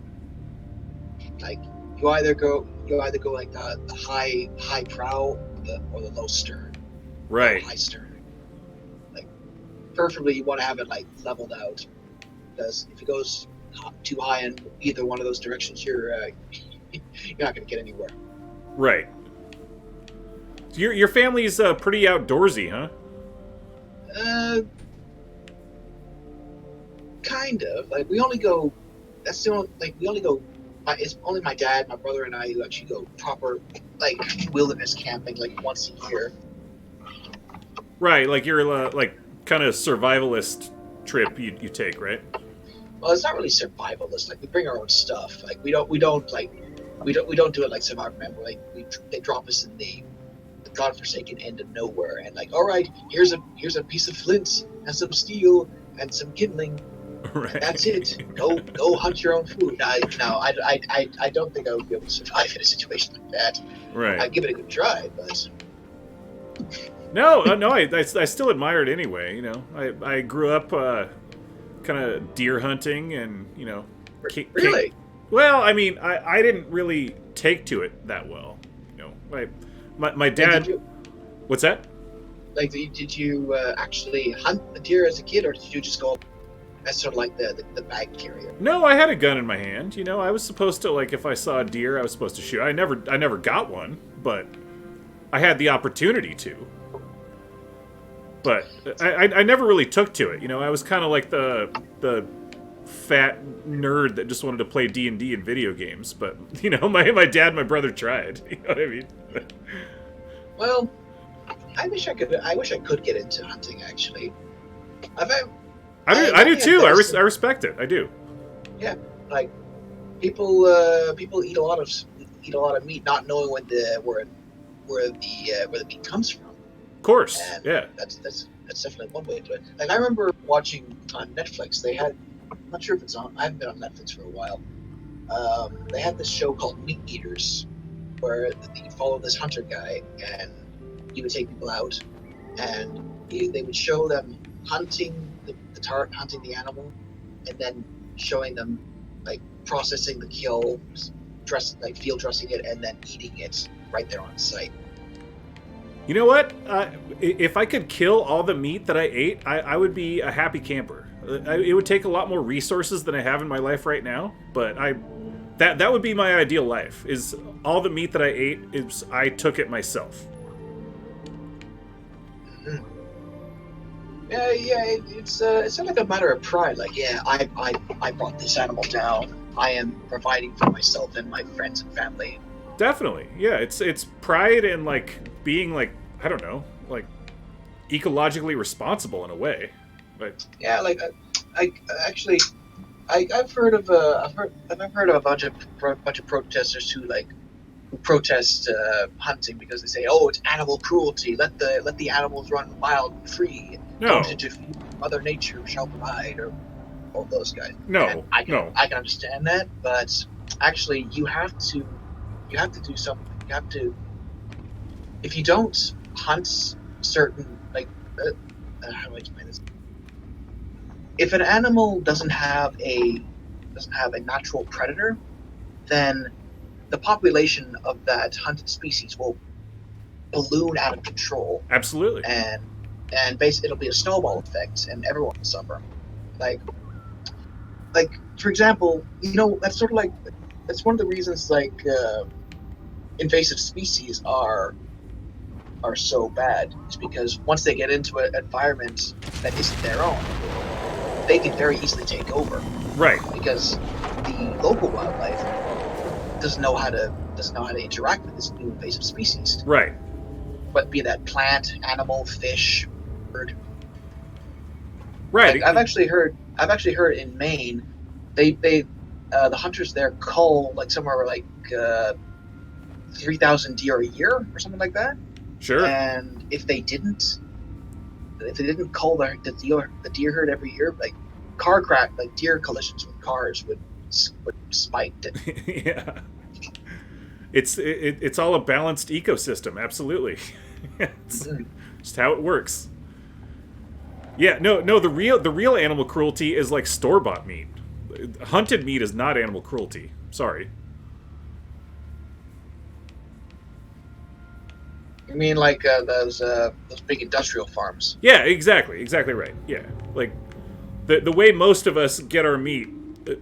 S2: Like you either go like the high prow or the low stern,
S1: Right.
S2: high stern. Like preferably you want to have it like leveled out, because if it goes too high in either one of those directions, you're not going to get anywhere.
S1: Right. So your family's pretty outdoorsy, huh?
S2: Kind of. Like we only go. That's the only. Like we only go. It's only my dad, my brother, and I who actually go proper like wilderness camping like once a year.
S1: Right. Like you're like kind of survivalist trip you take, right?
S2: Well, it's not really survivalist. Like we bring our own stuff. Like we don't do it like Survivor Man. Like they drop us in the godforsaken end of nowhere, and like, all right, here's a piece of flint and some steel and some kindling.
S1: Right.
S2: And that's it. Go hunt your own food. I don't think I would be able to survive in a situation like that.
S1: Right.
S2: I'd give it a good try, but
S1: No, I still admire it anyway. You know, I grew up kind of deer hunting, and you know,
S2: really.
S1: Well, I mean, I didn't really take to it that well. You know, my dad. What's that?
S2: Like, did you actually hunt a deer as a kid, or did you just go as sort of like the bag carrier?
S1: No, I had a gun in my hand. You know, I was supposed to, like, if I saw a deer, I was supposed to shoot. I never got one, but I had the opportunity to. But I never really took to it. You know, I was kind of like the fat nerd that just wanted to play D&D and video games. But you know, my dad and my brother tried. You know what I mean?
S2: Well, I wish I could get into hunting. Actually,
S1: I do too. I respect it. I do.
S2: Yeah, like people eat a lot of meat, not knowing where the meat comes from.
S1: Of course,
S2: and
S1: yeah.
S2: That's definitely one way to do it. Like I remember watching on Netflix, they had, I'm not sure if it's on. I haven't been on Netflix for a while. They had this show called Meat Eaters, where you follow this hunter guy, and he would take people out, and they would show them hunting hunting the animal, and then showing them like processing the kill, field dressing it, and then eating it right there on site.
S1: You know what? If I could kill all the meat that I ate, I would be a happy camper. It would take a lot more resources than I have in my life right now, but that would be my ideal life. Is all the meat that I ate is I took it myself.
S2: Mm-hmm. Yeah, it's sort of like a matter of pride. Like, yeah, I brought this animal down. I am providing for myself and my friends and family.
S1: Definitely, yeah. It's pride and like being like, I don't know, like ecologically responsible in a way. But
S2: yeah, like I've heard of a bunch of protesters who protest hunting because they say, oh, it's animal cruelty. Let the animals run wild and free.
S1: No.
S2: Don't interfere. Mother Nature shall provide, or all those guys.
S1: No,
S2: I can understand that, but actually, you have to do something. You have to. If you don't hunt certain how do I explain this? If an animal doesn't have a natural predator, then the population of that hunted species will balloon out of control.
S1: Absolutely.
S2: And basically it'll be a snowball effect, and everyone will suffer. Like for example, you know, that's one of the reasons invasive species are so bad, is because once they get into an environment that isn't their own, they can very easily take over.
S1: Right.
S2: Because the local wildlife doesn't know how to interact with this new invasive species.
S1: Right.
S2: But be that plant, animal, fish, bird.
S1: Right.
S2: I've actually heard in Maine, the hunters there cull somewhere 3,000 deer a year or something like that.
S1: Sure.
S2: And if they didn't, if they didn't cull the deer herd every year, like deer collisions with cars would spike it.
S1: Yeah. It's all a balanced ecosystem, absolutely. It's just how it works. Yeah, no, the real animal cruelty is like store-bought meat. Hunted meat is not animal cruelty. Sorry.
S2: You mean like those big industrial farms?
S1: Yeah, exactly right. Yeah, like the way most of us get our meat,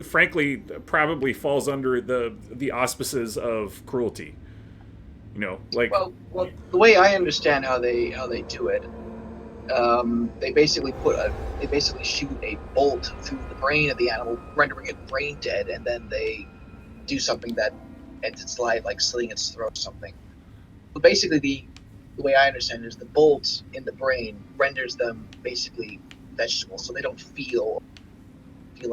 S1: frankly, probably falls under the auspices of cruelty. You know, like
S2: well, the way I understand how they do it, they basically shoot a bolt through the brain of the animal, rendering it brain dead, and then they do something that ends its life, like slitting its throat or something. But basically, the way I understand it is the bolt in the brain renders them basically vegetables, so they don't feel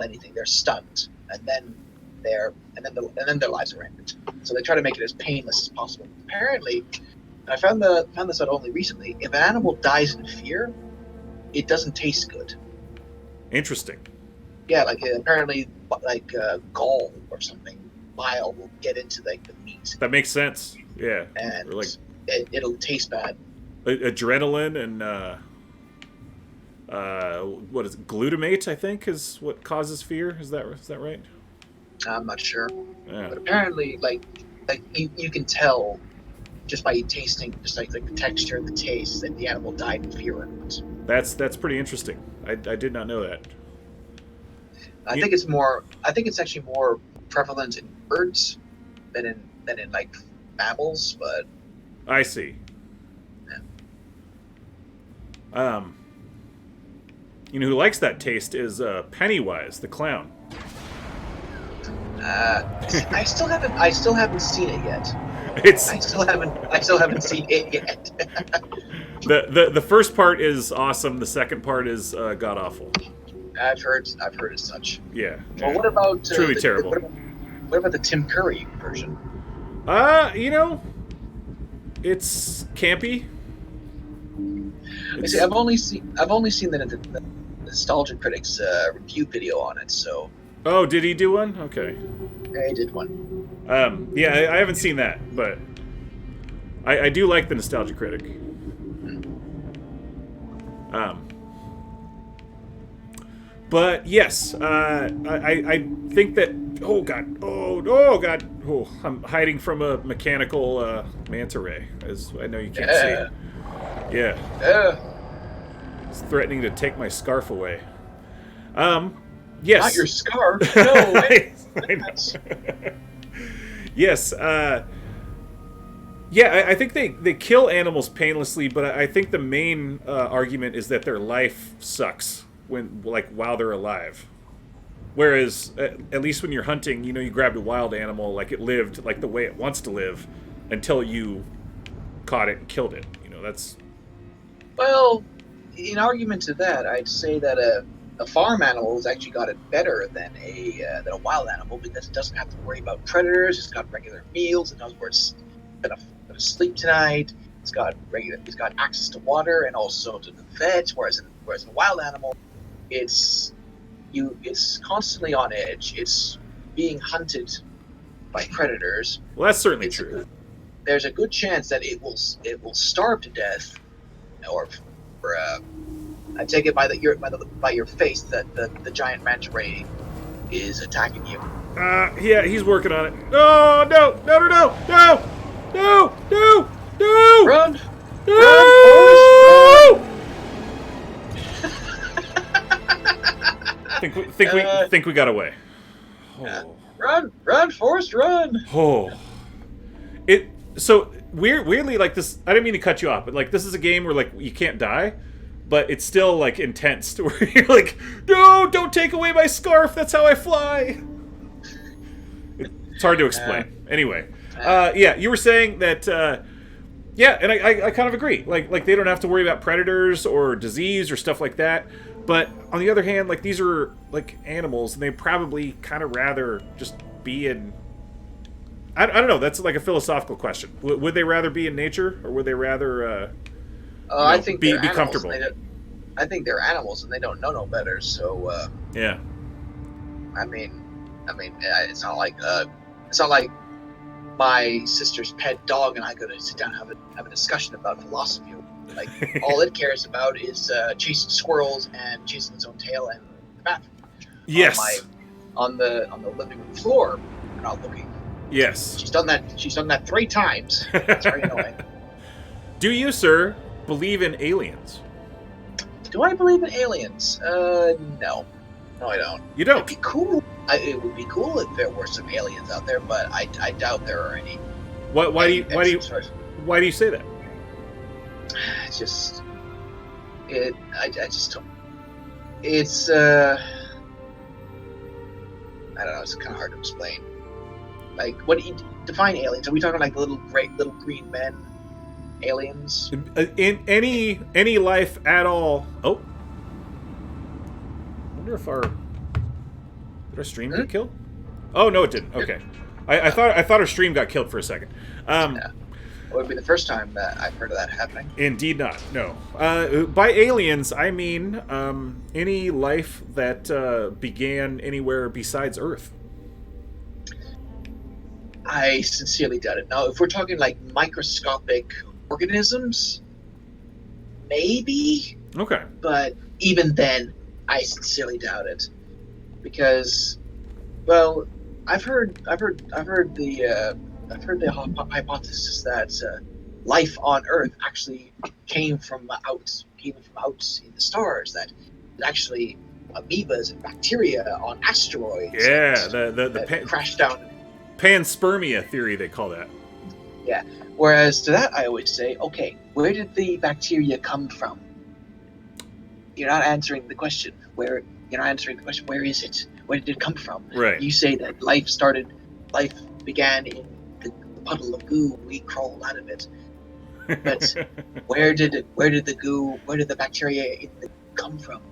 S2: anything. They're stunned, and then their lives are ended. So they try to make it as painless as possible. Apparently, I found this out only recently. If an animal dies in fear, it doesn't taste good.
S1: Interesting.
S2: Yeah, like apparently, like gall or something, bile will get into like the meat.
S1: That makes sense. Yeah.
S2: And
S1: or like
S2: it'll taste bad.
S1: Adrenaline and what is it? Glutamate? I think is what causes fear. Is that right?
S2: I'm not sure,
S1: Yeah.
S2: but apparently, like you can tell just by tasting, just like the texture and the taste, that the animal died in fear or not.
S1: That's pretty interesting. I did not know that.
S2: I think it's actually more prevalent in birds than in like mammals, but
S1: I see.
S2: Yeah.
S1: You know who likes that taste is Pennywise the clown.
S2: I still haven't seen it yet.
S1: It's
S2: I still haven't seen it yet.
S1: the first part is awesome. The second part is god awful.
S2: I've heard as such.
S1: Yeah.
S2: Well, what about
S1: truly terrible?
S2: What about the Tim Curry version?
S1: You know, it's campy.
S2: See, I've only seen the Nostalgia Critics review video on it. So.
S1: Oh, did he do one? Okay.
S2: I did one.
S1: Yeah, I haven't seen that, but I do like the Nostalgia Critic. But yes, I think that. Oh god! Oh god! Oh, I'm hiding from a mechanical manta ray, as I know you can't see. Yeah. It's threatening to take my scarf away. Yes.
S2: Not your scarf. No.
S1: I know. Yes. Yeah, I think they kill animals painlessly, but I think the main argument is that their life sucks while they're alive. Whereas, at least when you're hunting, you know, you grabbed a wild animal, like it lived like the way it wants to live until you caught it and killed it. You know, that's.
S2: Well, in argument to that, I'd say that a farm animal has actually got it better than a wild animal, because it doesn't have to worry about predators. It's got regular meals. It knows where it's gonna sleep tonight. It's got access to water and also to the vet. Whereas in a wild animal, it's constantly on edge. It's being hunted by predators.
S1: Well, that's certainly true.
S2: There's a good chance that it will starve to death, or I take it by your face that the giant manta ray is attacking you.
S1: Yeah, he's working on it. Oh no!
S2: Run!
S1: No! Think we got away. Oh.
S2: Run, Forrest, run!
S1: Oh. So weirdly, like this. I didn't mean to cut you off, but like this is a game where like you can't die, but it's still like intense. Where you're like, no, don't take away my scarf. That's how I fly. It's hard to explain. Anyway, yeah, you were saying that. Yeah, and I kind of agree. Like they don't have to worry about predators or disease or stuff like that. But on the other hand, like these are like animals, and they probably kind of rather just be in. I don't know. That's like a philosophical question. Would they rather be in nature, or would they rather?
S2: I think
S1: be
S2: animals,
S1: comfortable.
S2: I think they're animals and they don't know no better. So
S1: Yeah.
S2: I mean, it's not like my sister's pet dog and I go to sit down and have a discussion about philosophy. Like all it cares about is chasing squirrels and chasing its own tail and the bathroom.
S1: Yes.
S2: On the living room floor, we're not looking.
S1: Yes.
S2: She's done that 3 times. It's very annoying.
S1: Do you, sir, believe in aliens?
S2: Do I believe in aliens? No. No, I don't.
S1: You don't?
S2: It'd be cool. It would be cool if there were some aliens out there, but I doubt there are any.
S1: Why do you say that?
S2: It's just I just don't. It's I don't know. It's kind of hard to explain. Like, what do you define aliens? Are we talking like the little green men aliens?
S1: In any life at all? Oh, I wonder if did our stream get killed? Oh no, it didn't. Okay, I thought our stream got killed for a second.
S2: Yeah. It would be the first time that I've heard of that happening.
S1: Indeed not. No. By aliens, I mean any life that began anywhere besides Earth.
S2: I sincerely doubt it. Now, if we're talking like microscopic organisms, maybe.
S1: Okay.
S2: But even then, I sincerely doubt it, because, well, I've heard the hypothesis that life on Earth actually came from out in the stars. That actually amoebas and bacteria on asteroids.
S1: Yeah, the
S2: crashed down.
S1: Panspermia theory, they call that.
S2: Yeah. Whereas to that, I always say, okay, where did the bacteria come from? You're not answering the question. Where is it? Where did it come from?
S1: Right.
S2: You say that life began in the puddle of goo. We crawled out of it. But where did the bacteria in it come from?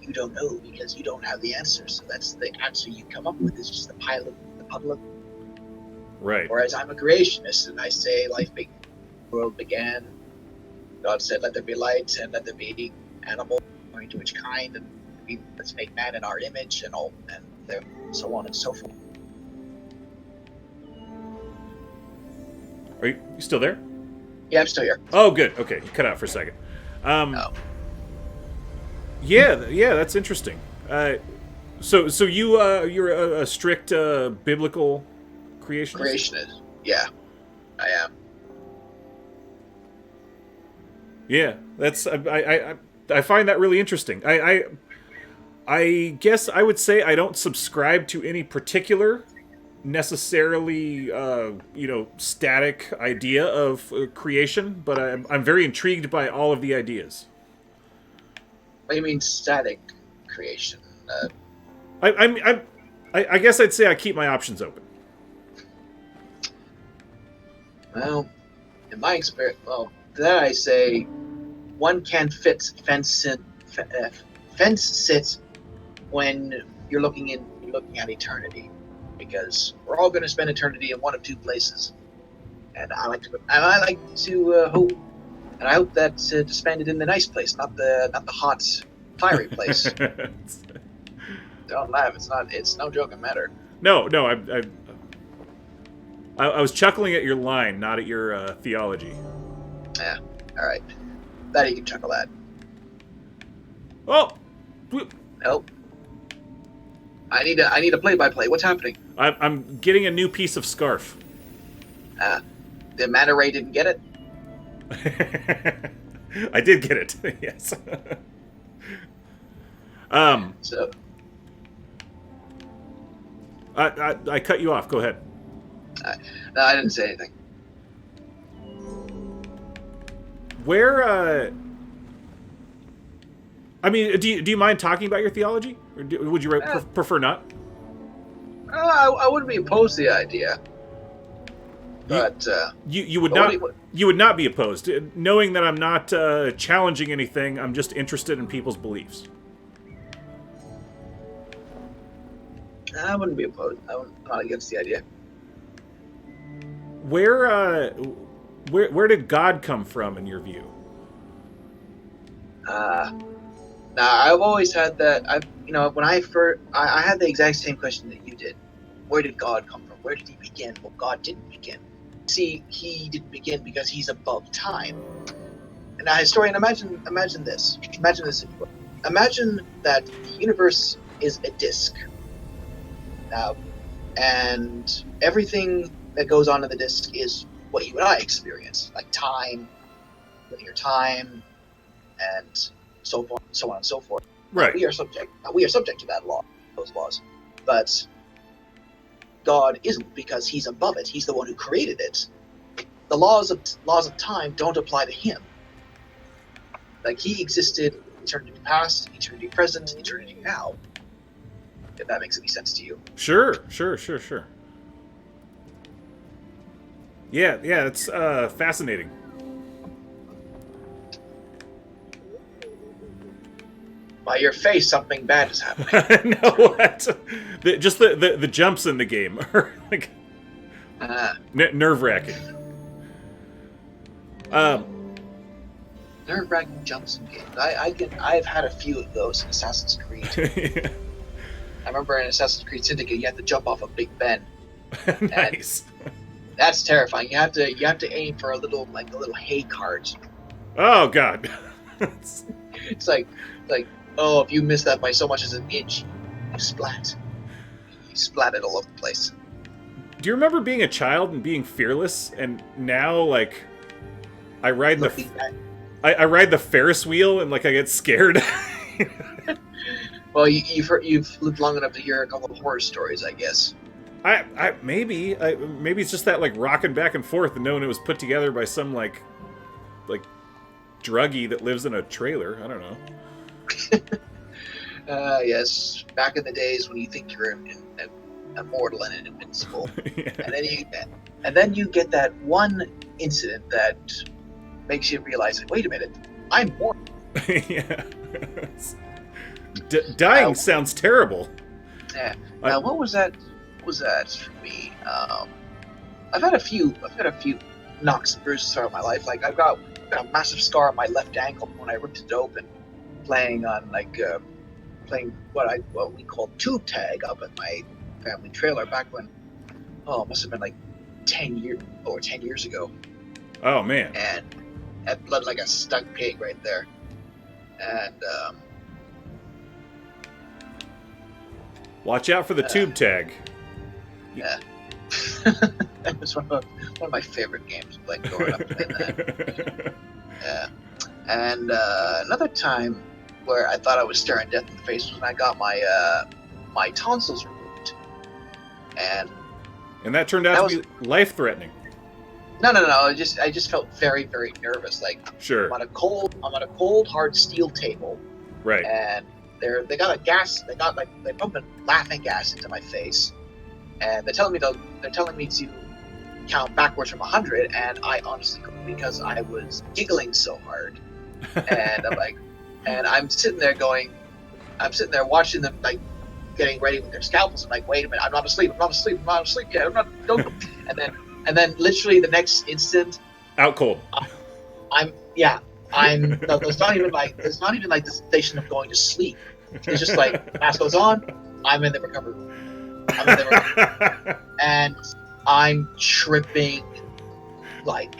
S2: You don't know, because you don't have the answer. So that's the answer you come up with, is just the puddle of.
S1: Right.
S2: Whereas I'm a creationist, and I say the world began. God said, "Let there be light, and let there be animals according to which kind, and let's make man in our image, and all, and so on and so forth."
S1: Are you still there?
S2: Yeah, I'm still here.
S1: Oh, good. Okay, you cut out for a second. Yeah, that's interesting. So you're a strict biblical creationist?
S2: Creationist. Yeah, I am.
S1: Yeah, that's I find that really interesting. I guess I would say I don't subscribe to any particular necessarily static idea of creation, but I'm very intrigued by all of the ideas.
S2: What do you mean static creation?
S1: I guess I'd say I keep my options open.
S2: Well, in my experience, that I say one can't fence sit when you're looking at eternity, because we're all going to spend eternity in one of two places, and I like to hope, and I hope that to spend it in the nice place, not the hot, fiery place. Don't laugh. It's no joking matter.
S1: No, I was chuckling at your line, not at your theology.
S2: Yeah. All right. That you can chuckle at.
S1: Oh.
S2: Nope. I need a play-by-play. What's happening?
S1: I'm getting a new piece of scarf.
S2: The Manta Ray didn't get it?
S1: I did get it. Yes.
S2: So
S1: I cut you off. Go ahead.
S2: no, I didn't say anything.
S1: Where I mean, do you mind talking about your theology, or would you prefer not?
S2: I wouldn't be opposed to the idea, but
S1: you would not. You would not be opposed, knowing that I'm not challenging anything. I'm just interested in people's beliefs.
S2: I wouldn't be opposed. I'm not against the idea.
S1: Where did God come from in your view?
S2: Now, I've always had that. When I had the exact same question that you did. Where did God come from? Where did he begin? Well, God didn't begin. See, he didn't begin because he's above time. And now, historian, imagine this. Imagine this. Imagine that the universe is a disk. Now, and everything that goes on in the disk is what you and I experience, like time, linear time, and so forth, so on and so forth.
S1: Right.
S2: We are subject to those laws, but God isn't, because he's above it. He's the one who created it. The laws of time don't apply to him. Like, he existed eternity past, eternity present, eternity now. If that makes any sense to you.
S1: Sure. Yeah, it's fascinating.
S2: By your face, something bad is happening.
S1: No, what? Just the jumps in the game are like nerve-wracking.
S2: Nerve-wracking jumps in games. I've had a few of those in Assassin's Creed.
S1: Yeah.
S2: I remember in Assassin's Creed Syndicate, you had to jump off a Big Ben.
S1: Nice.
S2: That's terrifying. You have to aim for a little hay cart.
S1: Oh God.
S2: It's like, oh, if you miss that by so much as an inch, you splat. You splat it all over the place.
S1: Do you remember being a child and being fearless, and now like I ride I ride the Ferris wheel and like I get scared?
S2: Well, you've lived long enough to hear a couple of horror stories, I guess.
S1: Maybe it's just that like rocking back and forth and knowing it was put together by some like druggie that lives in a trailer. I don't know.
S2: Yes, back in the days when you think you're immortal and invincible, yeah. and then you get that one incident that makes you realize, like, wait a minute, I'm mortal.
S1: Yeah. Dying sounds terrible.
S2: Yeah. What was that? What was that for me? I've had a few knocks and bruises throughout my life. Like, I've got a massive scar on my left ankle when I ripped it open, playing what we called tube tag up at my family trailer back when, it must have been like 10 years ago.
S1: Oh man.
S2: And had blood like a stuck pig right there. And
S1: watch out for the tube tag.
S2: Yeah. That was one of my favorite games, like growing up playing that. Yeah. And another time where I thought I was staring death in the face was when I got my tonsils removed. And
S1: that turned out to be life-threatening.
S2: No. I just felt very, very nervous. Like,
S1: sure.
S2: I'm on a cold, hard steel table.
S1: Right.
S2: And they pumping laughing gas into my face, and they're telling me to count backwards from 100, and I honestly couldn't because I was giggling so hard. And I'm sitting there watching them like getting ready with their scalpels. I'm like, wait a minute, I'm not asleep yet. Don't. And then literally the next instant,
S1: out cold.
S2: There's not even like the sensation of going to sleep. It's just like, mask goes on, I'm in the recovery room. And I'm tripping like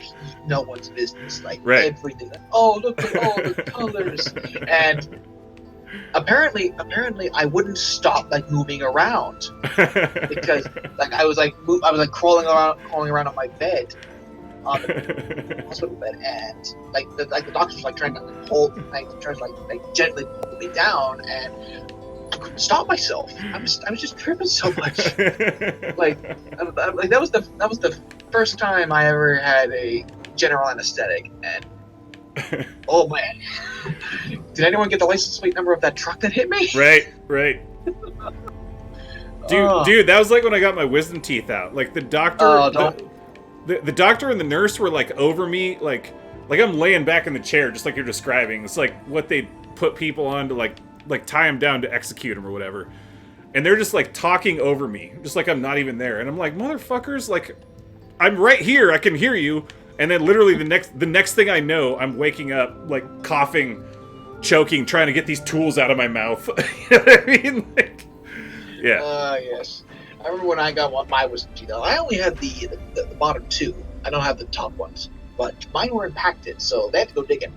S2: no one's business. Like, right. Everything. Like, oh, look at all the colors. And apparently I wouldn't stop like moving around because like I was crawling around on my bed, on the hospital bed, and the doctors were like trying to gently pull me down, and I couldn't stop myself. I was just tripping so much. that was the first time I ever had a general anesthetic, and oh man, did anyone get the license plate number of that truck that hit me?
S1: Right. Dude, that was like when I got my wisdom teeth out. Like the doctor, the doctor and the nurse were like over me, like I'm laying back in the chair, just like you're describing. It's like what they put people on to like tie them down to execute them or whatever. And they're just like talking over me, just like I'm not even there. And I'm like, motherfuckers, like I'm right here, I can hear you. And then literally the next thing I know, I'm waking up like coughing choking, trying to get these tools out of my mouth. You know what I mean? Like, yeah.
S2: Yes. I remember when I got my wisdom teeth out. I only had the bottom two. I don't have the top ones, but mine were impacted, so they had to go digging.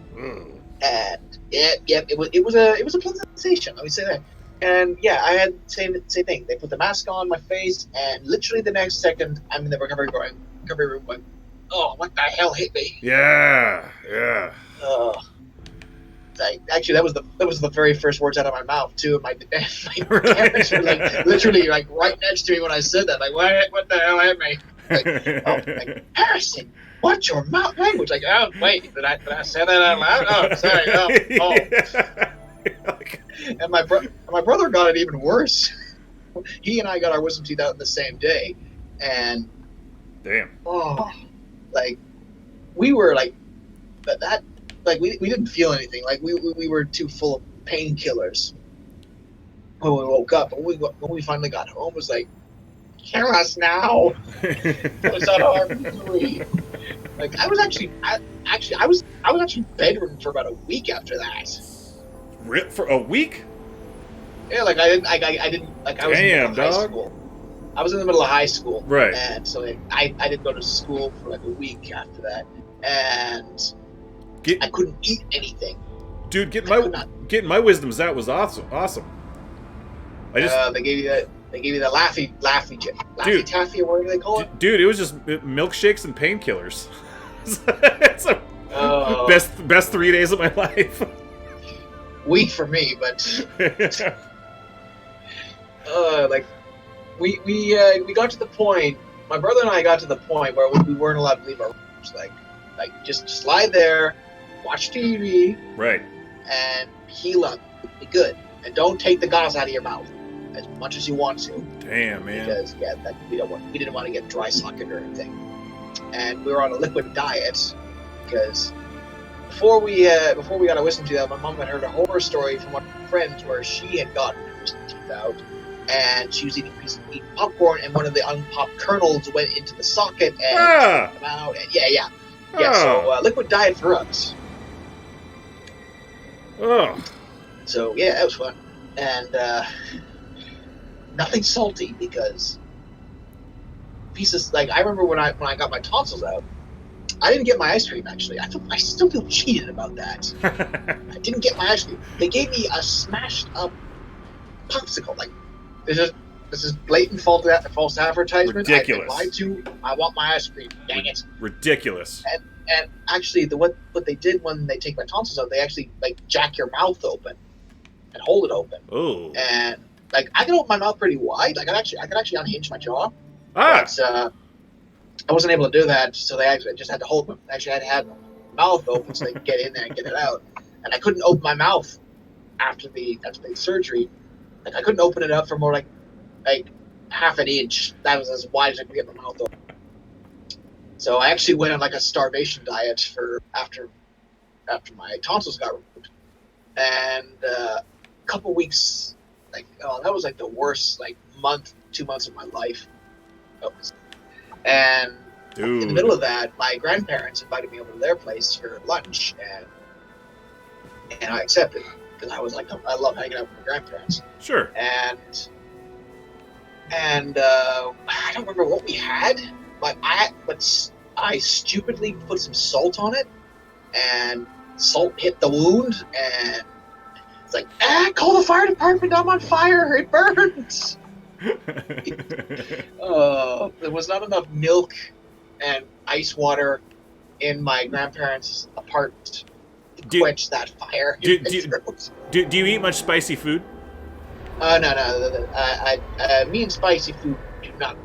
S2: And it was a pleasant sensation. Let me say that. And yeah, I had the same thing. They put the mask on my face, and literally the next second, I'm in the recovery room going, "Oh, what the hell hit me?"
S1: Yeah.
S2: Actually, that was the very first words out of my mouth too. My parents were like literally like right next to me when I said that. Like, what the hell hit me? Like, Harrison, what's your mouth language? Like, oh wait, did I say that out loud? Oh, sorry. Oh. And my brother got it even worse. He and I got our wisdom teeth out in the same day, and
S1: damn.
S2: Oh, like we were like that. Like we didn't feel anything. Like we were too full of painkillers when we woke up. But when we finally got home, it was like, kill us now. It was on our misery. Like I was actually bedridden for about a week after that.
S1: For a week?
S2: Yeah, like I didn't like I was in the middle of high school. I was in the middle of high school,
S1: right?
S2: And so like, I didn't go to school for like a week after that, and I couldn't eat anything.
S1: Dude, getting my wisdoms out was awesome. I just
S2: they gave you that laffy taffy or whatever they call it.
S1: Dude, it was just milkshakes and painkillers. It's the best 3 days of my life.
S2: Week for me, but like we got to the point. My brother and I got to the point where we weren't allowed to leave our rooms. Like just lie there, watch TV,
S1: right,
S2: and heal up, be good, and don't take the gauze out of your mouth as much as you want to.
S1: Damn, man.
S2: Because we didn't want to get dry socket or anything, and we were on a liquid diet because. Before we got our wisdom teeth out, my mom had heard a horror story from one of her friends where she had gotten her wisdom teeth out, and she was eating popcorn, and one of the unpopped kernels went into the socket and took them out. And yeah. So liquid diet for us.
S1: Oh.
S2: So yeah, that was fun, and nothing salty because pieces. Like I remember when I got my tonsils out. I didn't get my ice cream, actually. I still feel cheated about that. I didn't get my ice cream. They gave me a smashed-up popsicle. Like, this is blatant false advertisement.
S1: Ridiculous.
S2: I've been lied to. I want my ice cream. Dang it.
S1: Ridiculous.
S2: And actually, what they did when they take my tonsils out, they actually, like, jack your mouth open and hold it open.
S1: Oh.
S2: And, like, I can open my mouth pretty wide. Like, I could actually unhinge my jaw. But, I wasn't able to do that, so they actually just had to hold them. Actually, I had my mouth open so they could get in there and get it out. And I couldn't open my mouth after the surgery. Like I couldn't open it up for more like half an inch. That was as wide as I could get my mouth open. So I actually went on like a starvation diet for after my tonsils got removed. And a couple weeks, that was like the worst 2 months of my life. And
S1: Dude.
S2: In the middle of that, my grandparents invited me over to their place for lunch, and I accepted because I was like, I love hanging out with my grandparents.
S1: Sure.
S2: And I don't remember what we had, but I stupidly put some salt on it, and salt hit the wound, and it's like, call the fire department! I'm on fire! It burns! There was not enough milk and ice water in my grandparents' apartment to quench that fire.
S1: Do you eat much spicy food?
S2: No. Me and spicy food do not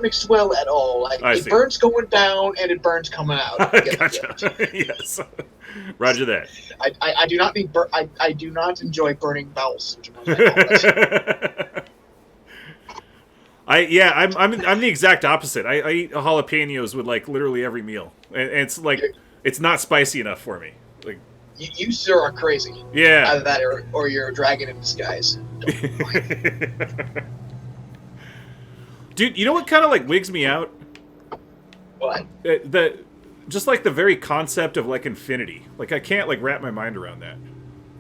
S2: mix well at all. It burns going down and it burns coming out.
S1: Gotcha. Yes. Roger that.
S2: I do not need I do not enjoy burning bowels.
S1: I'm the exact opposite. I eat jalapenos with literally every meal, and it's it's not spicy enough for me. Like
S2: you sir are crazy.
S1: Yeah.
S2: Either that or you're a dragon in disguise.
S1: Dude, you know what kind of wigs me out?
S2: What?
S1: just like the very concept of like infinity. Like I can't like wrap my mind around that.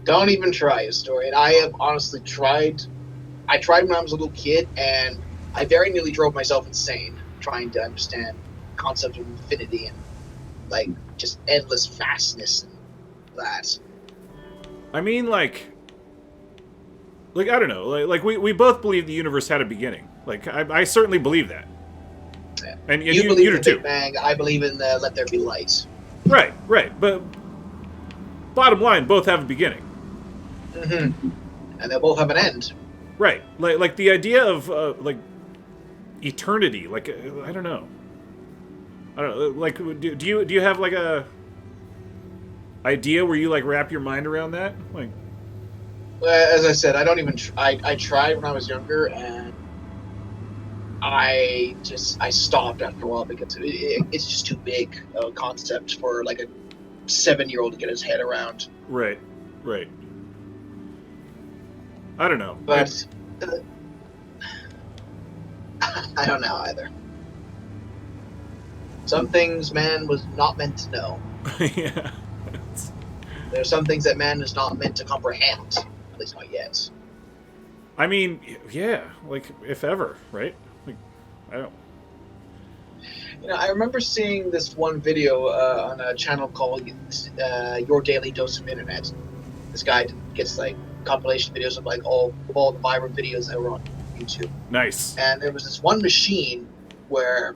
S2: Don't even try, historian. I have honestly tried. I tried when I was a little kid, and I very nearly drove myself insane trying to understand the concept of infinity and like just endless vastness and that.
S1: I mean, like I don't know. Like we both believe the universe had a beginning. Like I certainly believe that.
S2: Yeah.
S1: And
S2: You
S1: you
S2: believe
S1: do
S2: in
S1: too.
S2: Big Bang. I believe in the Let There Be Light.
S1: Right, right. But bottom line, both have a beginning.
S2: Mm-hmm. And they both have an end.
S1: Right. Like the idea of like eternity. Like I don't know. I don't know. Like do you have like a idea where you like wrap your mind around that? Like
S2: As I said, I don't even. I tried when I was younger, and I stopped after a while because it's just too big a concept for like a 7-year-old to get his head around.
S1: right, right. I don't know.
S2: But I don't know either. Some things man was not meant to know.
S1: Yeah.
S2: There's some things that man is not meant to comprehend. At least not yet.
S1: I mean, yeah, like if ever, right? Like, I don't.
S2: You know, I remember seeing this one video on a channel called Your Daily Dose of Internet. This guy gets like compilation videos of like all the viral videos that were on YouTube.
S1: Nice.
S2: And there was this one machine where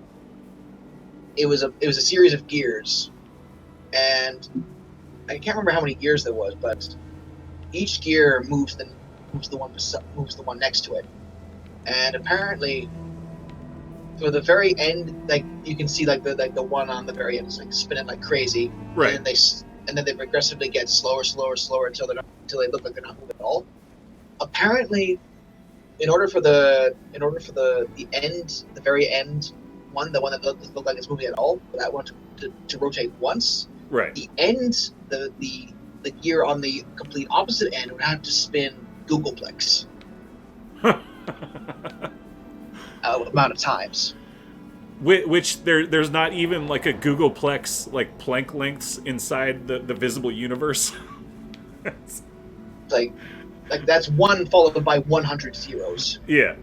S2: it was a series of gears, and I can't remember how many gears there was, but each gear moves the one next to it, and apparently for the very end, like you can see like the one on the very end is like spinning like crazy,
S1: Right.
S2: and then they progressively get slower until they look like they're not moving at all. Apparently, in order for the end, the very end one, the one that doesn't look like it's moving at all, for that one to rotate once,
S1: Right.
S2: the end, the gear on the complete opposite end would have to spin googolplex amount of times.
S1: Which there's not even like a Googleplex like Planck lengths inside the visible universe.
S2: like that's one followed by 100 zeros.
S1: Yeah.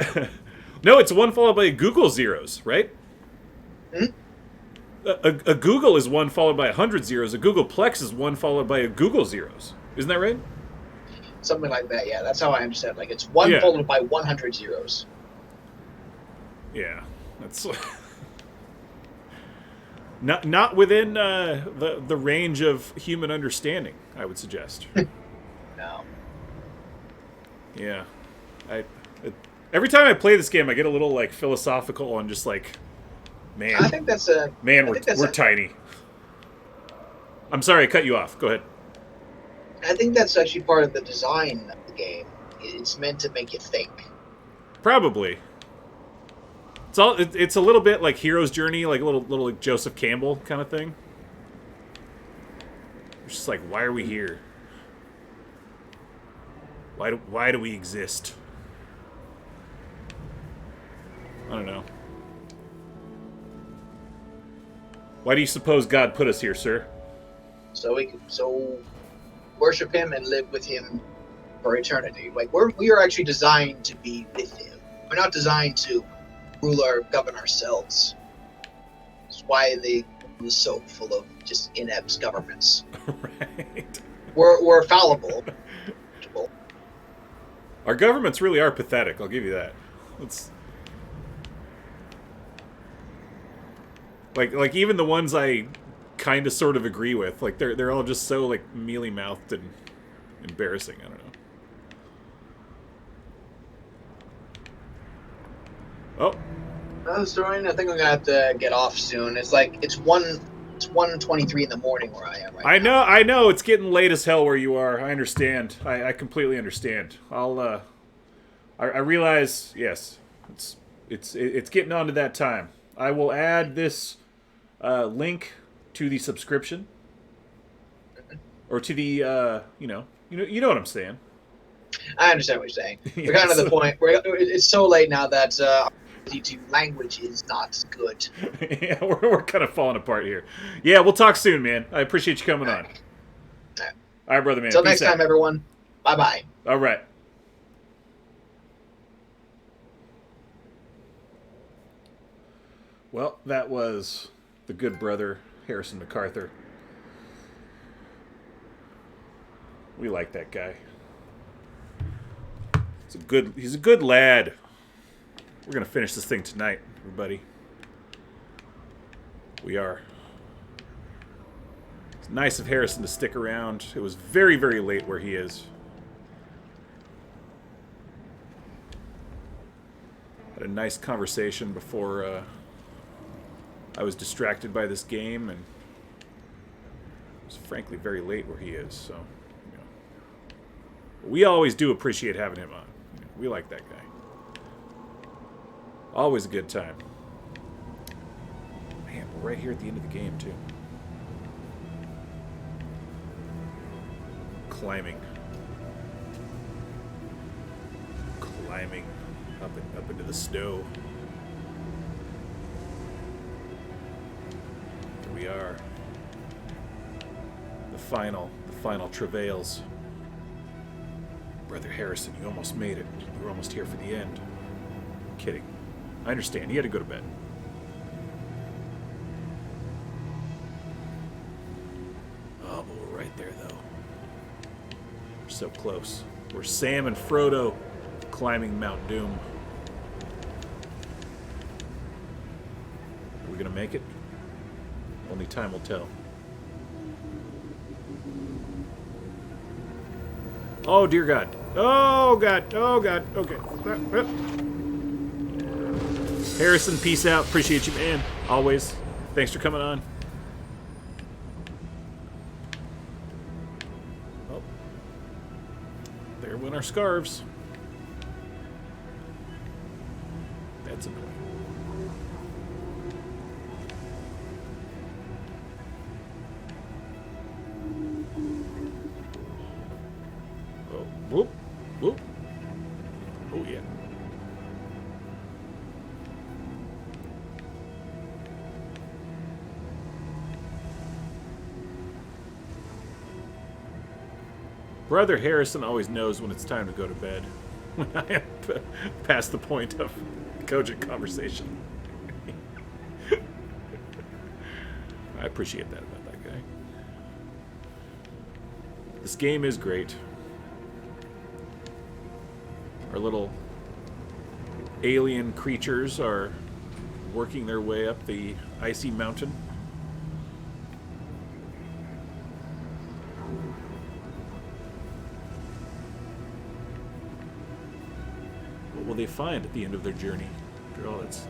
S1: No, it's one followed by a Google zeros, right?
S2: Hmm?
S1: A Google is one followed by 100 zeros. A Googleplex is one followed by a Google zeros. Isn't that right?
S2: Something like that, yeah. That's how I understand. Like it's one followed by 100 zeros.
S1: Yeah, that's not within the range of human understanding, I would suggest.
S2: No.
S1: Yeah, every time I play this game, I get a little like philosophical and just like, man.
S2: I think that's a
S1: man. We're tiny. I'm sorry, I cut you off. Go ahead.
S2: I think that's actually part of the design of the game. It's meant to make you think.
S1: Probably. It's a little bit like Hero's Journey, like a little like Joseph Campbell kind of thing. It's just like, why are we here? Why do we exist? I don't know. Why do you suppose God put us here, sir?
S2: So worship him and live with him for eternity. Like we are actually designed to be with him. We're not designed to rule or govern ourselves. That's why the world is so full of just inept governments.
S1: Right.
S2: We're fallible.
S1: Our governments really are pathetic. I'll give you that. It's like even the ones I kind of sort of agree with, like they're all just so like mealy mouthed and embarrassing. I don't know. Oh.
S2: Historian, I think I'm gonna have to get off soon. It's 1:23 in the morning where I am right now.
S1: I know. It's getting late as hell where you are. I understand. I completely understand. I realize. Yes, it's getting on to that time. I will add this link to the subscription, or to the you know what I'm saying.
S2: I understand what you're saying. We're kind of the point. It's so late now that due to language is not good.
S1: Yeah, we're kind of falling apart here. Yeah, we'll talk soon, man. I appreciate you coming on. All right, brother, man.
S2: Until
S1: Peace
S2: next time,
S1: out.
S2: everyone. Bye-bye.
S1: All right. Well, that was the good brother, Harrison McArthur. We like that guy. He's a good lad. We're gonna finish this thing tonight, everybody. We are. It's nice of Harrison to stick around. It was very, very late where he is. Had a nice conversation before I was distracted by this game, and it was frankly very late where he is. So, you know, we always do appreciate having him on. You know, we like that guy. Always a good time. Man, we're right here at the end of the game too. Climbing up into the snow. Here we are. The final travails. Brother Harrison, you almost made it. You were almost here for the end. Kidding. I understand. He had to go to bed. Oh, but we're right there, though. We're so close. We're Sam and Frodo climbing Mount Doom. Are we gonna make it? Only time will tell. Oh, dear God. Oh, God. Oh, God. Okay. Harrison, peace out. Appreciate you, man. Always. Thanks for coming on. Oh. There went our scarves. That's annoying. Oh, whoop, whoop. Oh, yeah. Brother Harrison always knows when it's time to go to bed. When I am past the point of cogent conversation. I appreciate that about that guy. This game is great. Our little alien creatures are working their way up the icy mountain. What will they find at the end of their journey? After all, it's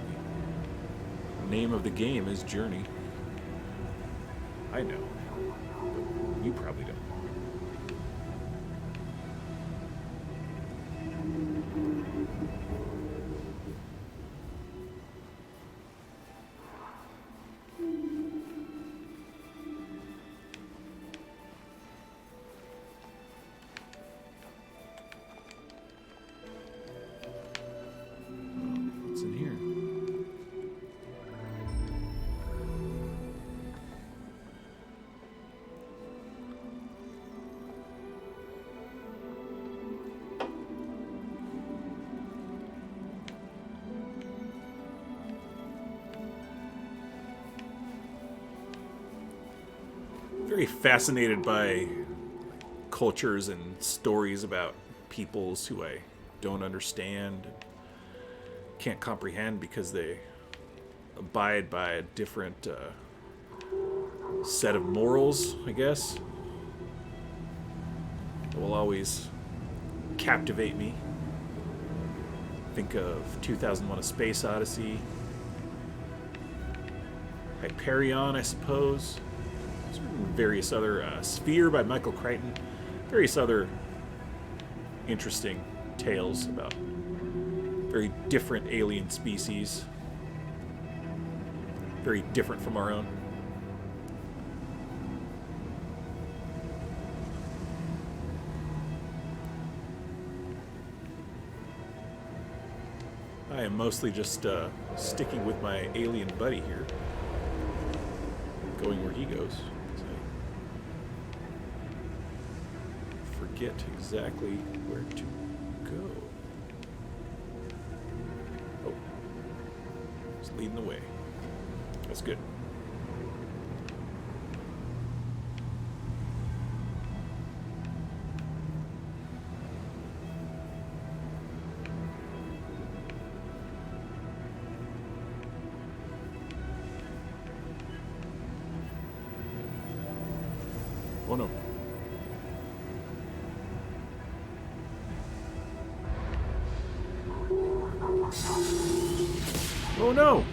S1: the name of the game is Journey. I know, but you probably don't. What's in here? Very fascinated by cultures and stories about peoples who I don't understand, can't comprehend because they abide by a different set of morals, I guess. It will always captivate me. Think of 2001: A Space Odyssey, Hyperion, I suppose. Various other Sphere by Michael Crichton. Various other interesting tales about very different alien species. Very different from our own. I am mostly just sticking with my alien buddy here. Going where he goes. So forget exactly where to go. Oh. He's leading the way. That's good. Oh no. Oh no!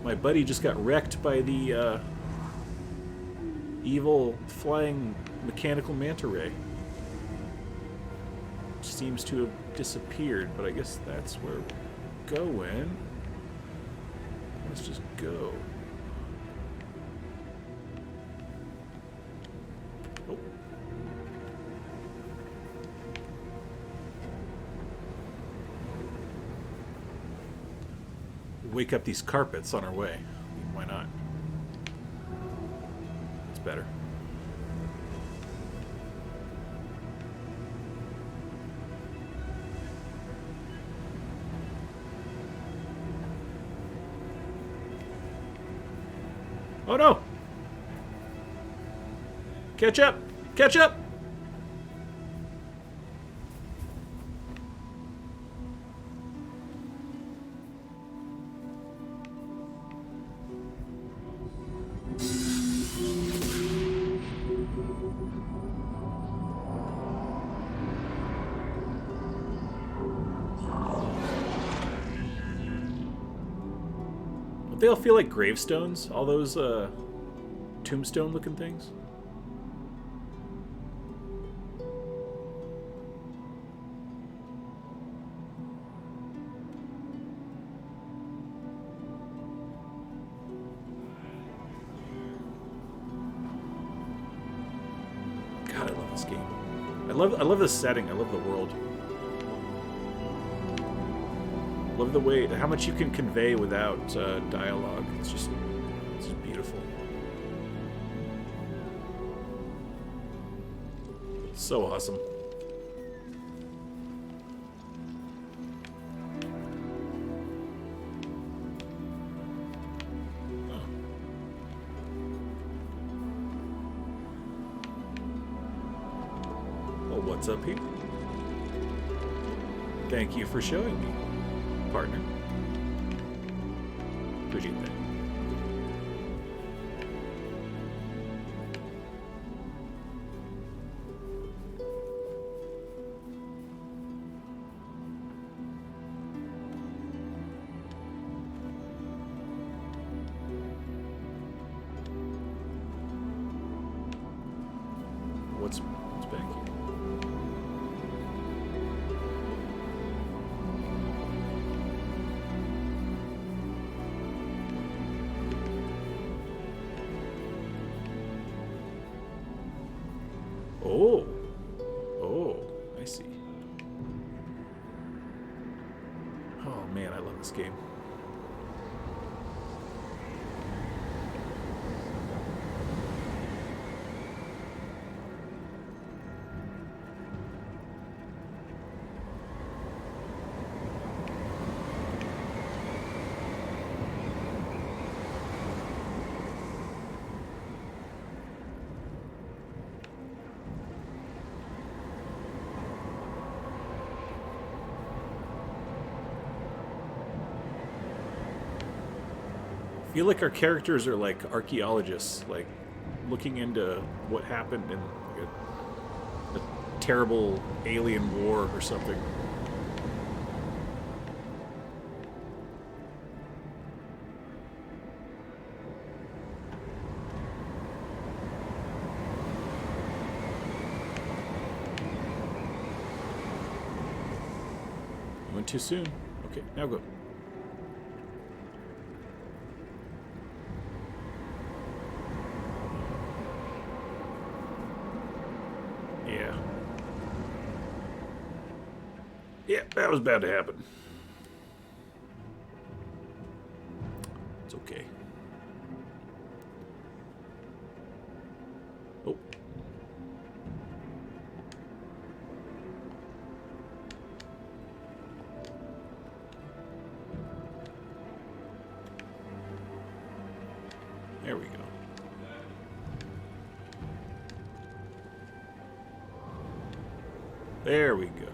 S1: My buddy just got wrecked by the evil flying mechanical manta ray. Which seems to have disappeared, but I guess that's where we're going. Let's just go. Oh. Wake up these carpets on our way. I mean, why not? It's better. Oh no! Catch up! Catch up! Don't they all feel like gravestones? All those tombstone looking things? God, I love this game. I love the setting. I love the world. Love the way, how much you can convey without dialogue. It's just beautiful. So awesome. Oh. Well, what's up here? Thank you for showing me, partner. Appreciate that. What's back here? Oh. Oh, I see. Oh man, I love this game. I feel like our characters are like archaeologists, like looking into what happened in like a terrible alien war or something. Went too soon. Okay, now go. Yeah, that was bound to happen. It's okay. Oh. There we go. There we go.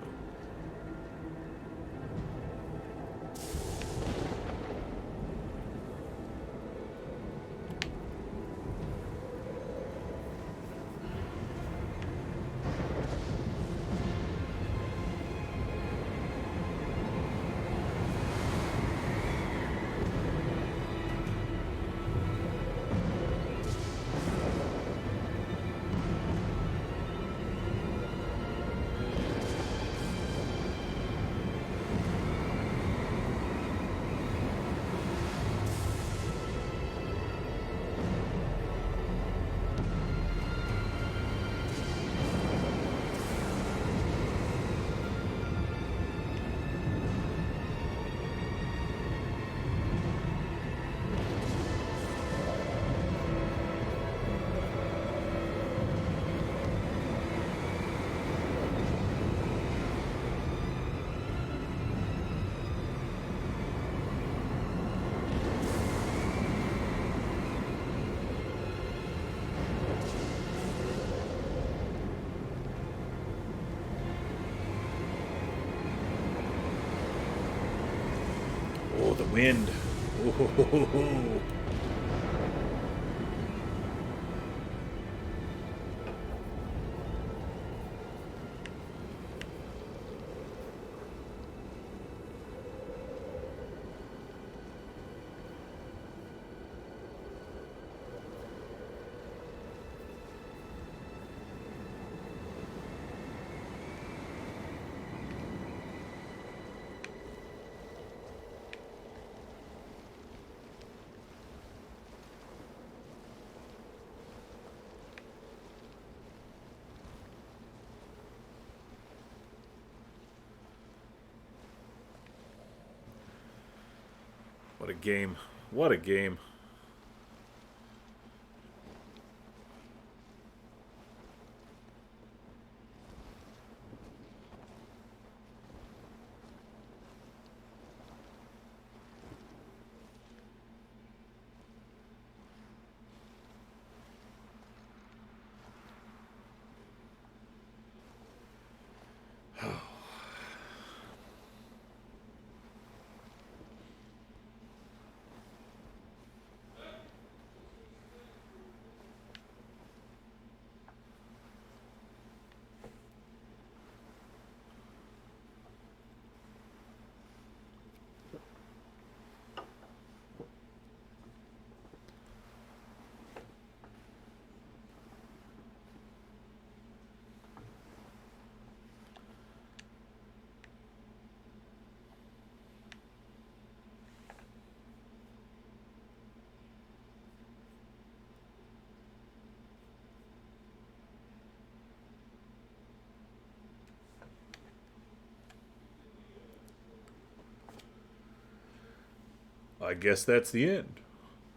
S1: Oh, the wind. Oh. What a game. What a game. I guess that's the end.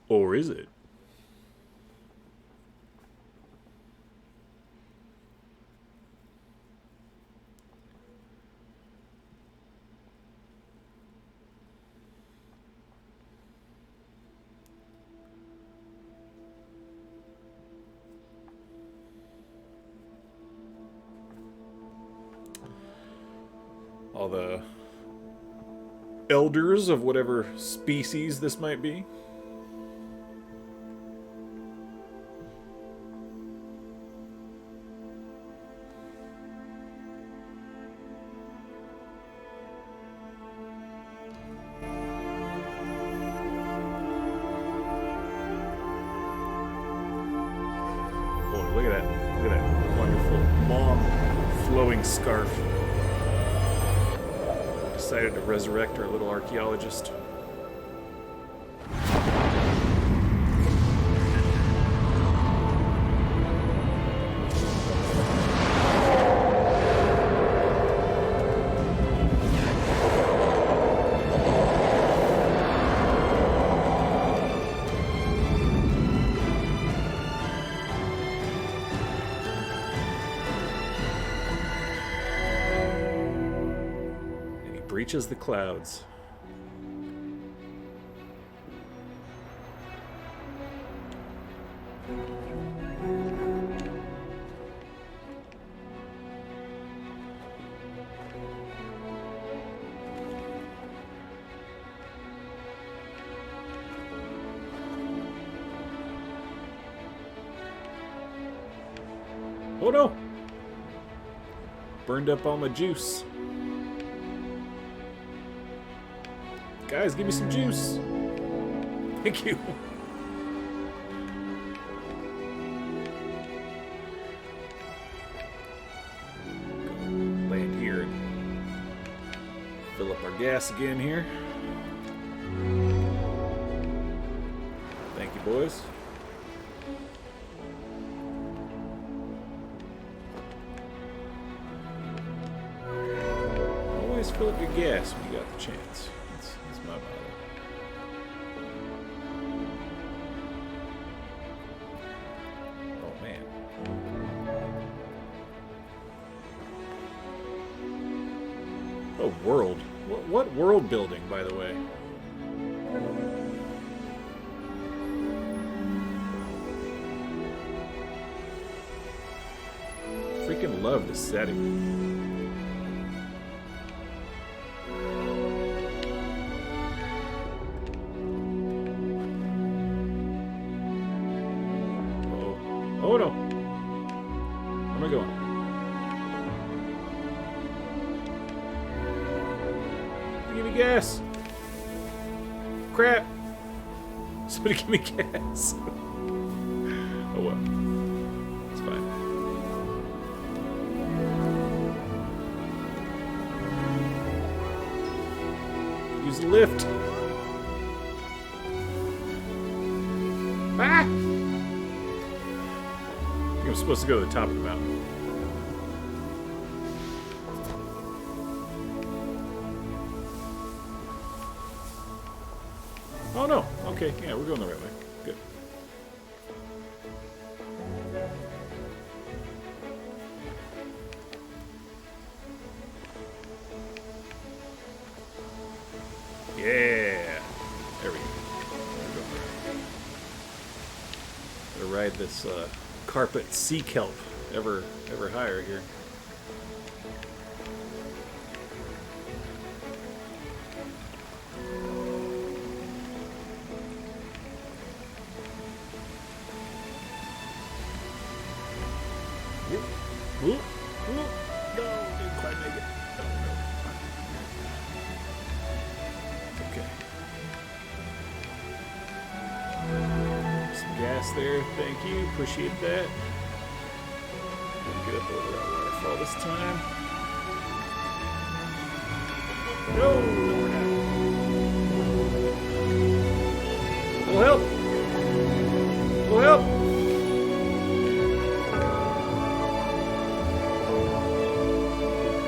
S1: Or is it? All the elders of whatever species this might be. Boy, look at that. Look at that wonderful, long, flowing scarf. Decided to resurrect our little archaeologist. breaches the clouds. Oh no! Burned up all my juice. Guys, give me some juice. Thank you. Land here and fill up our gas again here. Thank you, boys. Always fill up your gas when you got the chance. That's my motto. Oh man. Oh, world. What world building, by the way? Freaking love the setting. Oh no! Where am I going? Give me gas! Crap! Somebody give me gas! Oh well. It's fine. Use the lift! Ah! I'm supposed to go to the top of the mountain. Oh no! Okay, yeah, we're going the right way. Good. Yeah! There we go. Gotta ride this carpet sea kelp ever higher here. Whoop, whoop. No, didn't quite make it. Oh, no. Okay. Some gas there, thank you, appreciate that. Get up over that waterfall this time. No, we're not. Will help. Will help.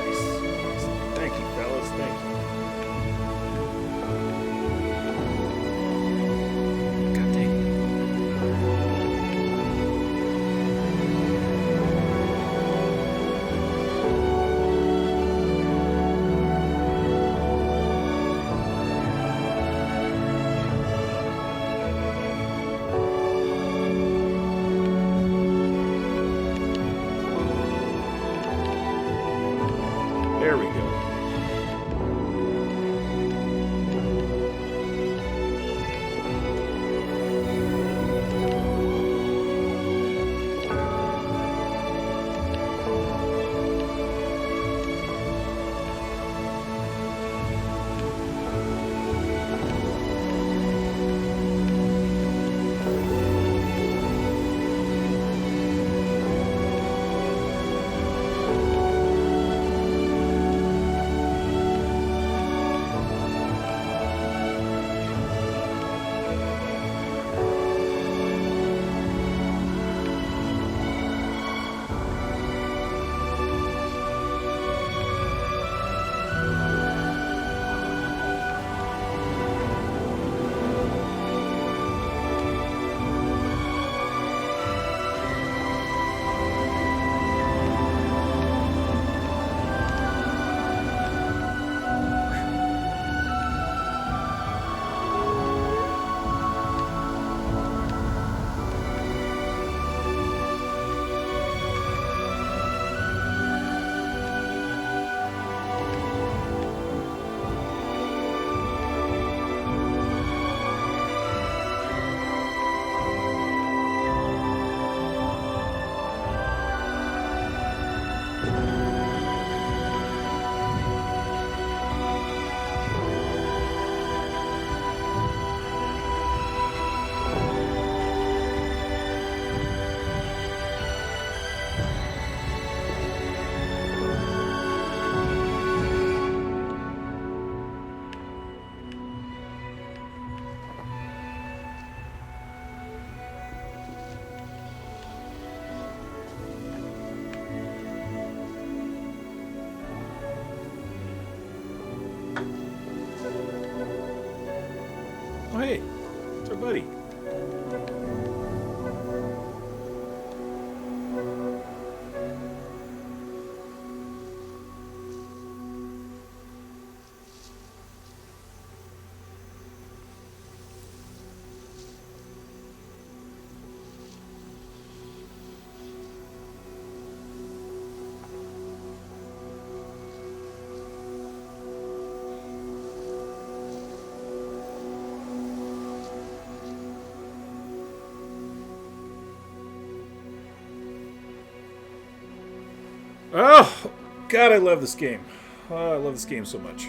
S1: Nice. Thank you, fellas. Thank you. God dang it. Oh, hey. It's our buddy. Oh, God, I love this game. Oh, I love this game so much.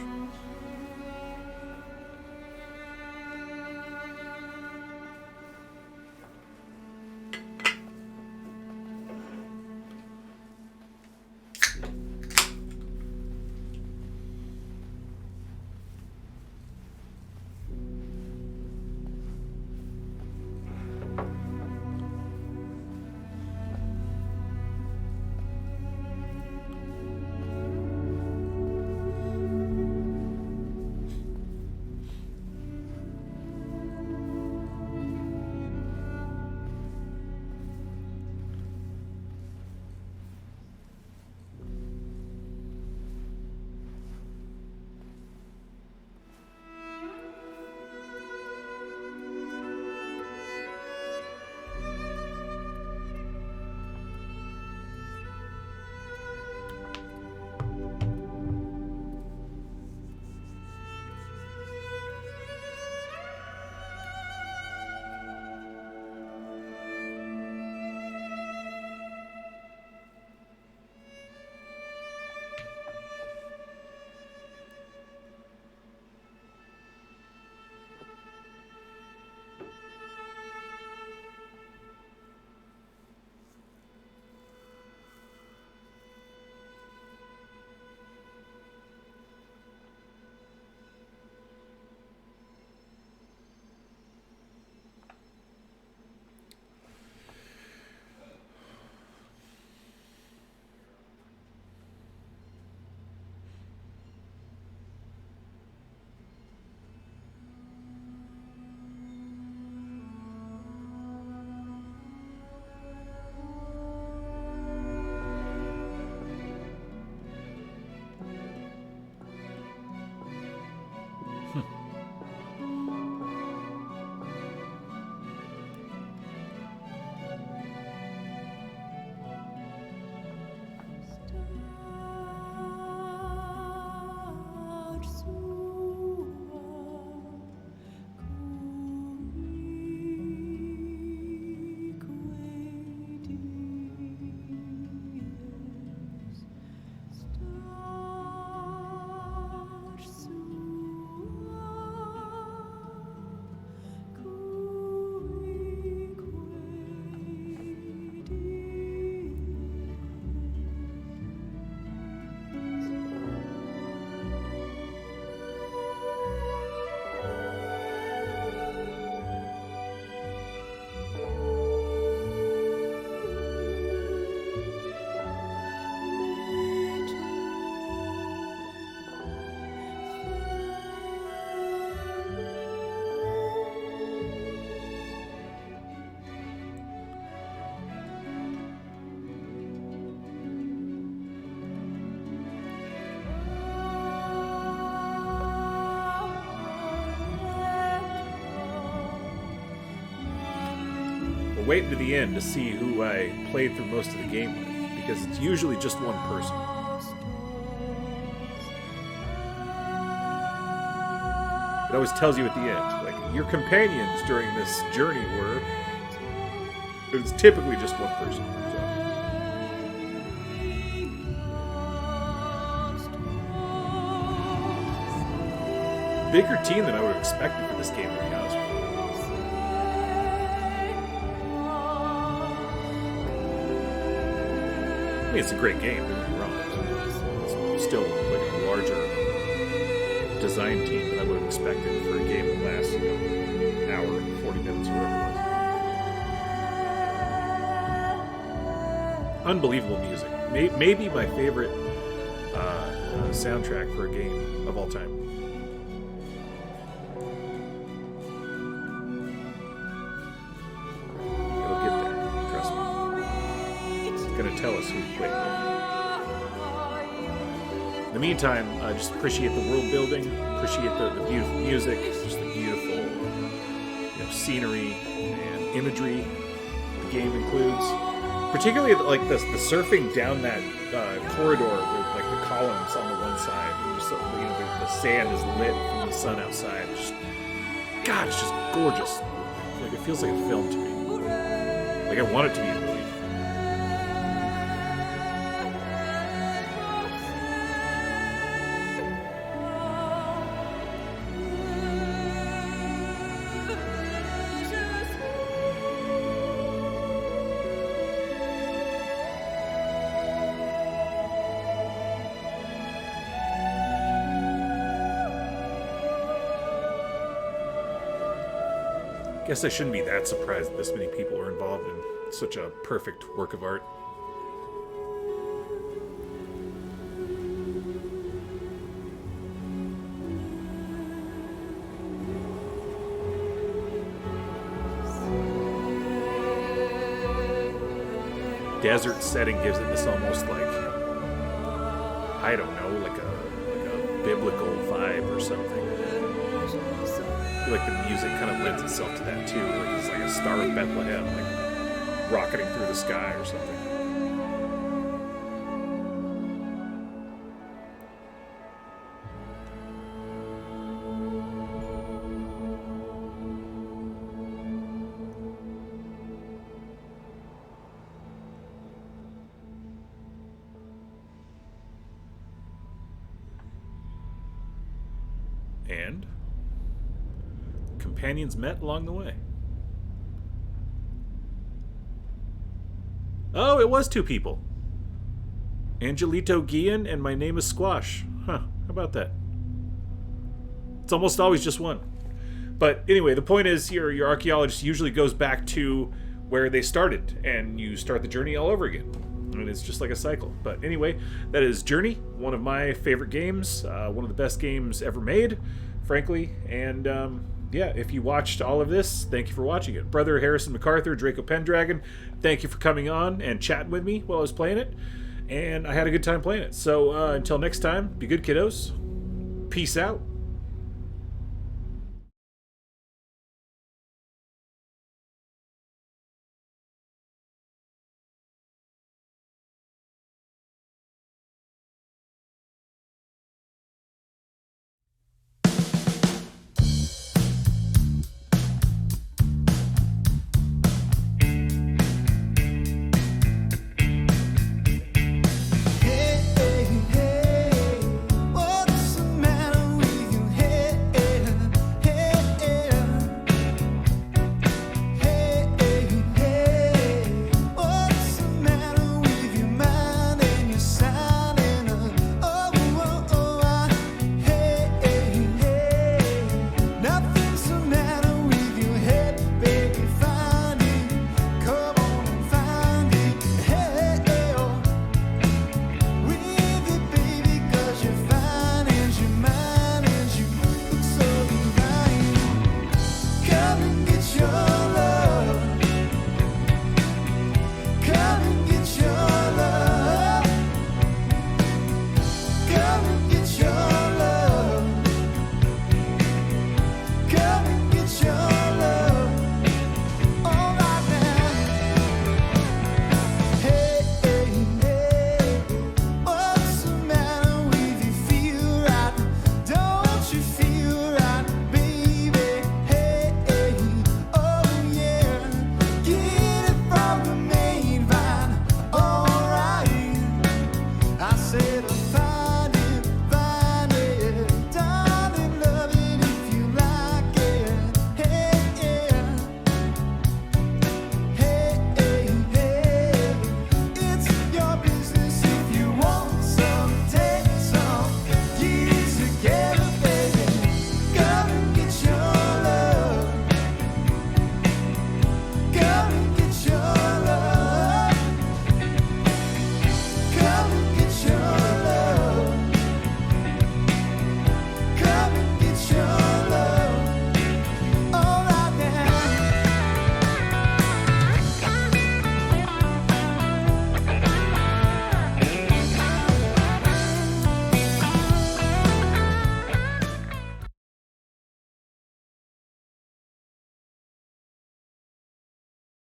S1: Waiting to the end to see who I played through most of the game with, because it's usually just one person. It always tells you at the end, like, your companions during this journey were... It's typically just one person. So. Bigger team than I would have expected for this game, to be honest with you. I mean, it's a great game, don't get me wrong. It's still like a larger design team than I would have expected for a game that lasts, an hour and 40 minutes or whatever it was. Unbelievable music. Maybe my favorite soundtrack for a game of all time. tell us who we played with. In the meantime, just appreciate the world building, appreciate the beautiful music, just the beautiful scenery and imagery the game includes. Particularly like the surfing down that corridor with like the columns on the one side, and just the sand is lit from the sun outside. God, it's just gorgeous. Like it feels like a film to me. Like I want it to be a movie. Guess I shouldn't be that surprised that this many people are involved in such a perfect work of art. Desert setting gives it this almost like, I don't know, like a biblical vibe or something. I feel like the music kind of lends itself to that too, like it's like a Star of Bethlehem, like rocketing through the sky or something. And companions met along the way. Oh, it was two people. Angelito Guillen and my name is Squash. Huh, how about that? It's almost always just one. But anyway, the point is your archaeologist usually goes back to where they started, and you start the journey all over again. And it's just like a cycle. But anyway, that is Journey, one of my favorite games, one of the best games ever made, frankly. And yeah, if you watched all of this, thank you for watching it. Brother Harrison McArthur, Draco Pendragon, thank you for coming on and chatting with me while I was playing it. And I had a good time playing it. So until next time, be good, kiddos. Peace out.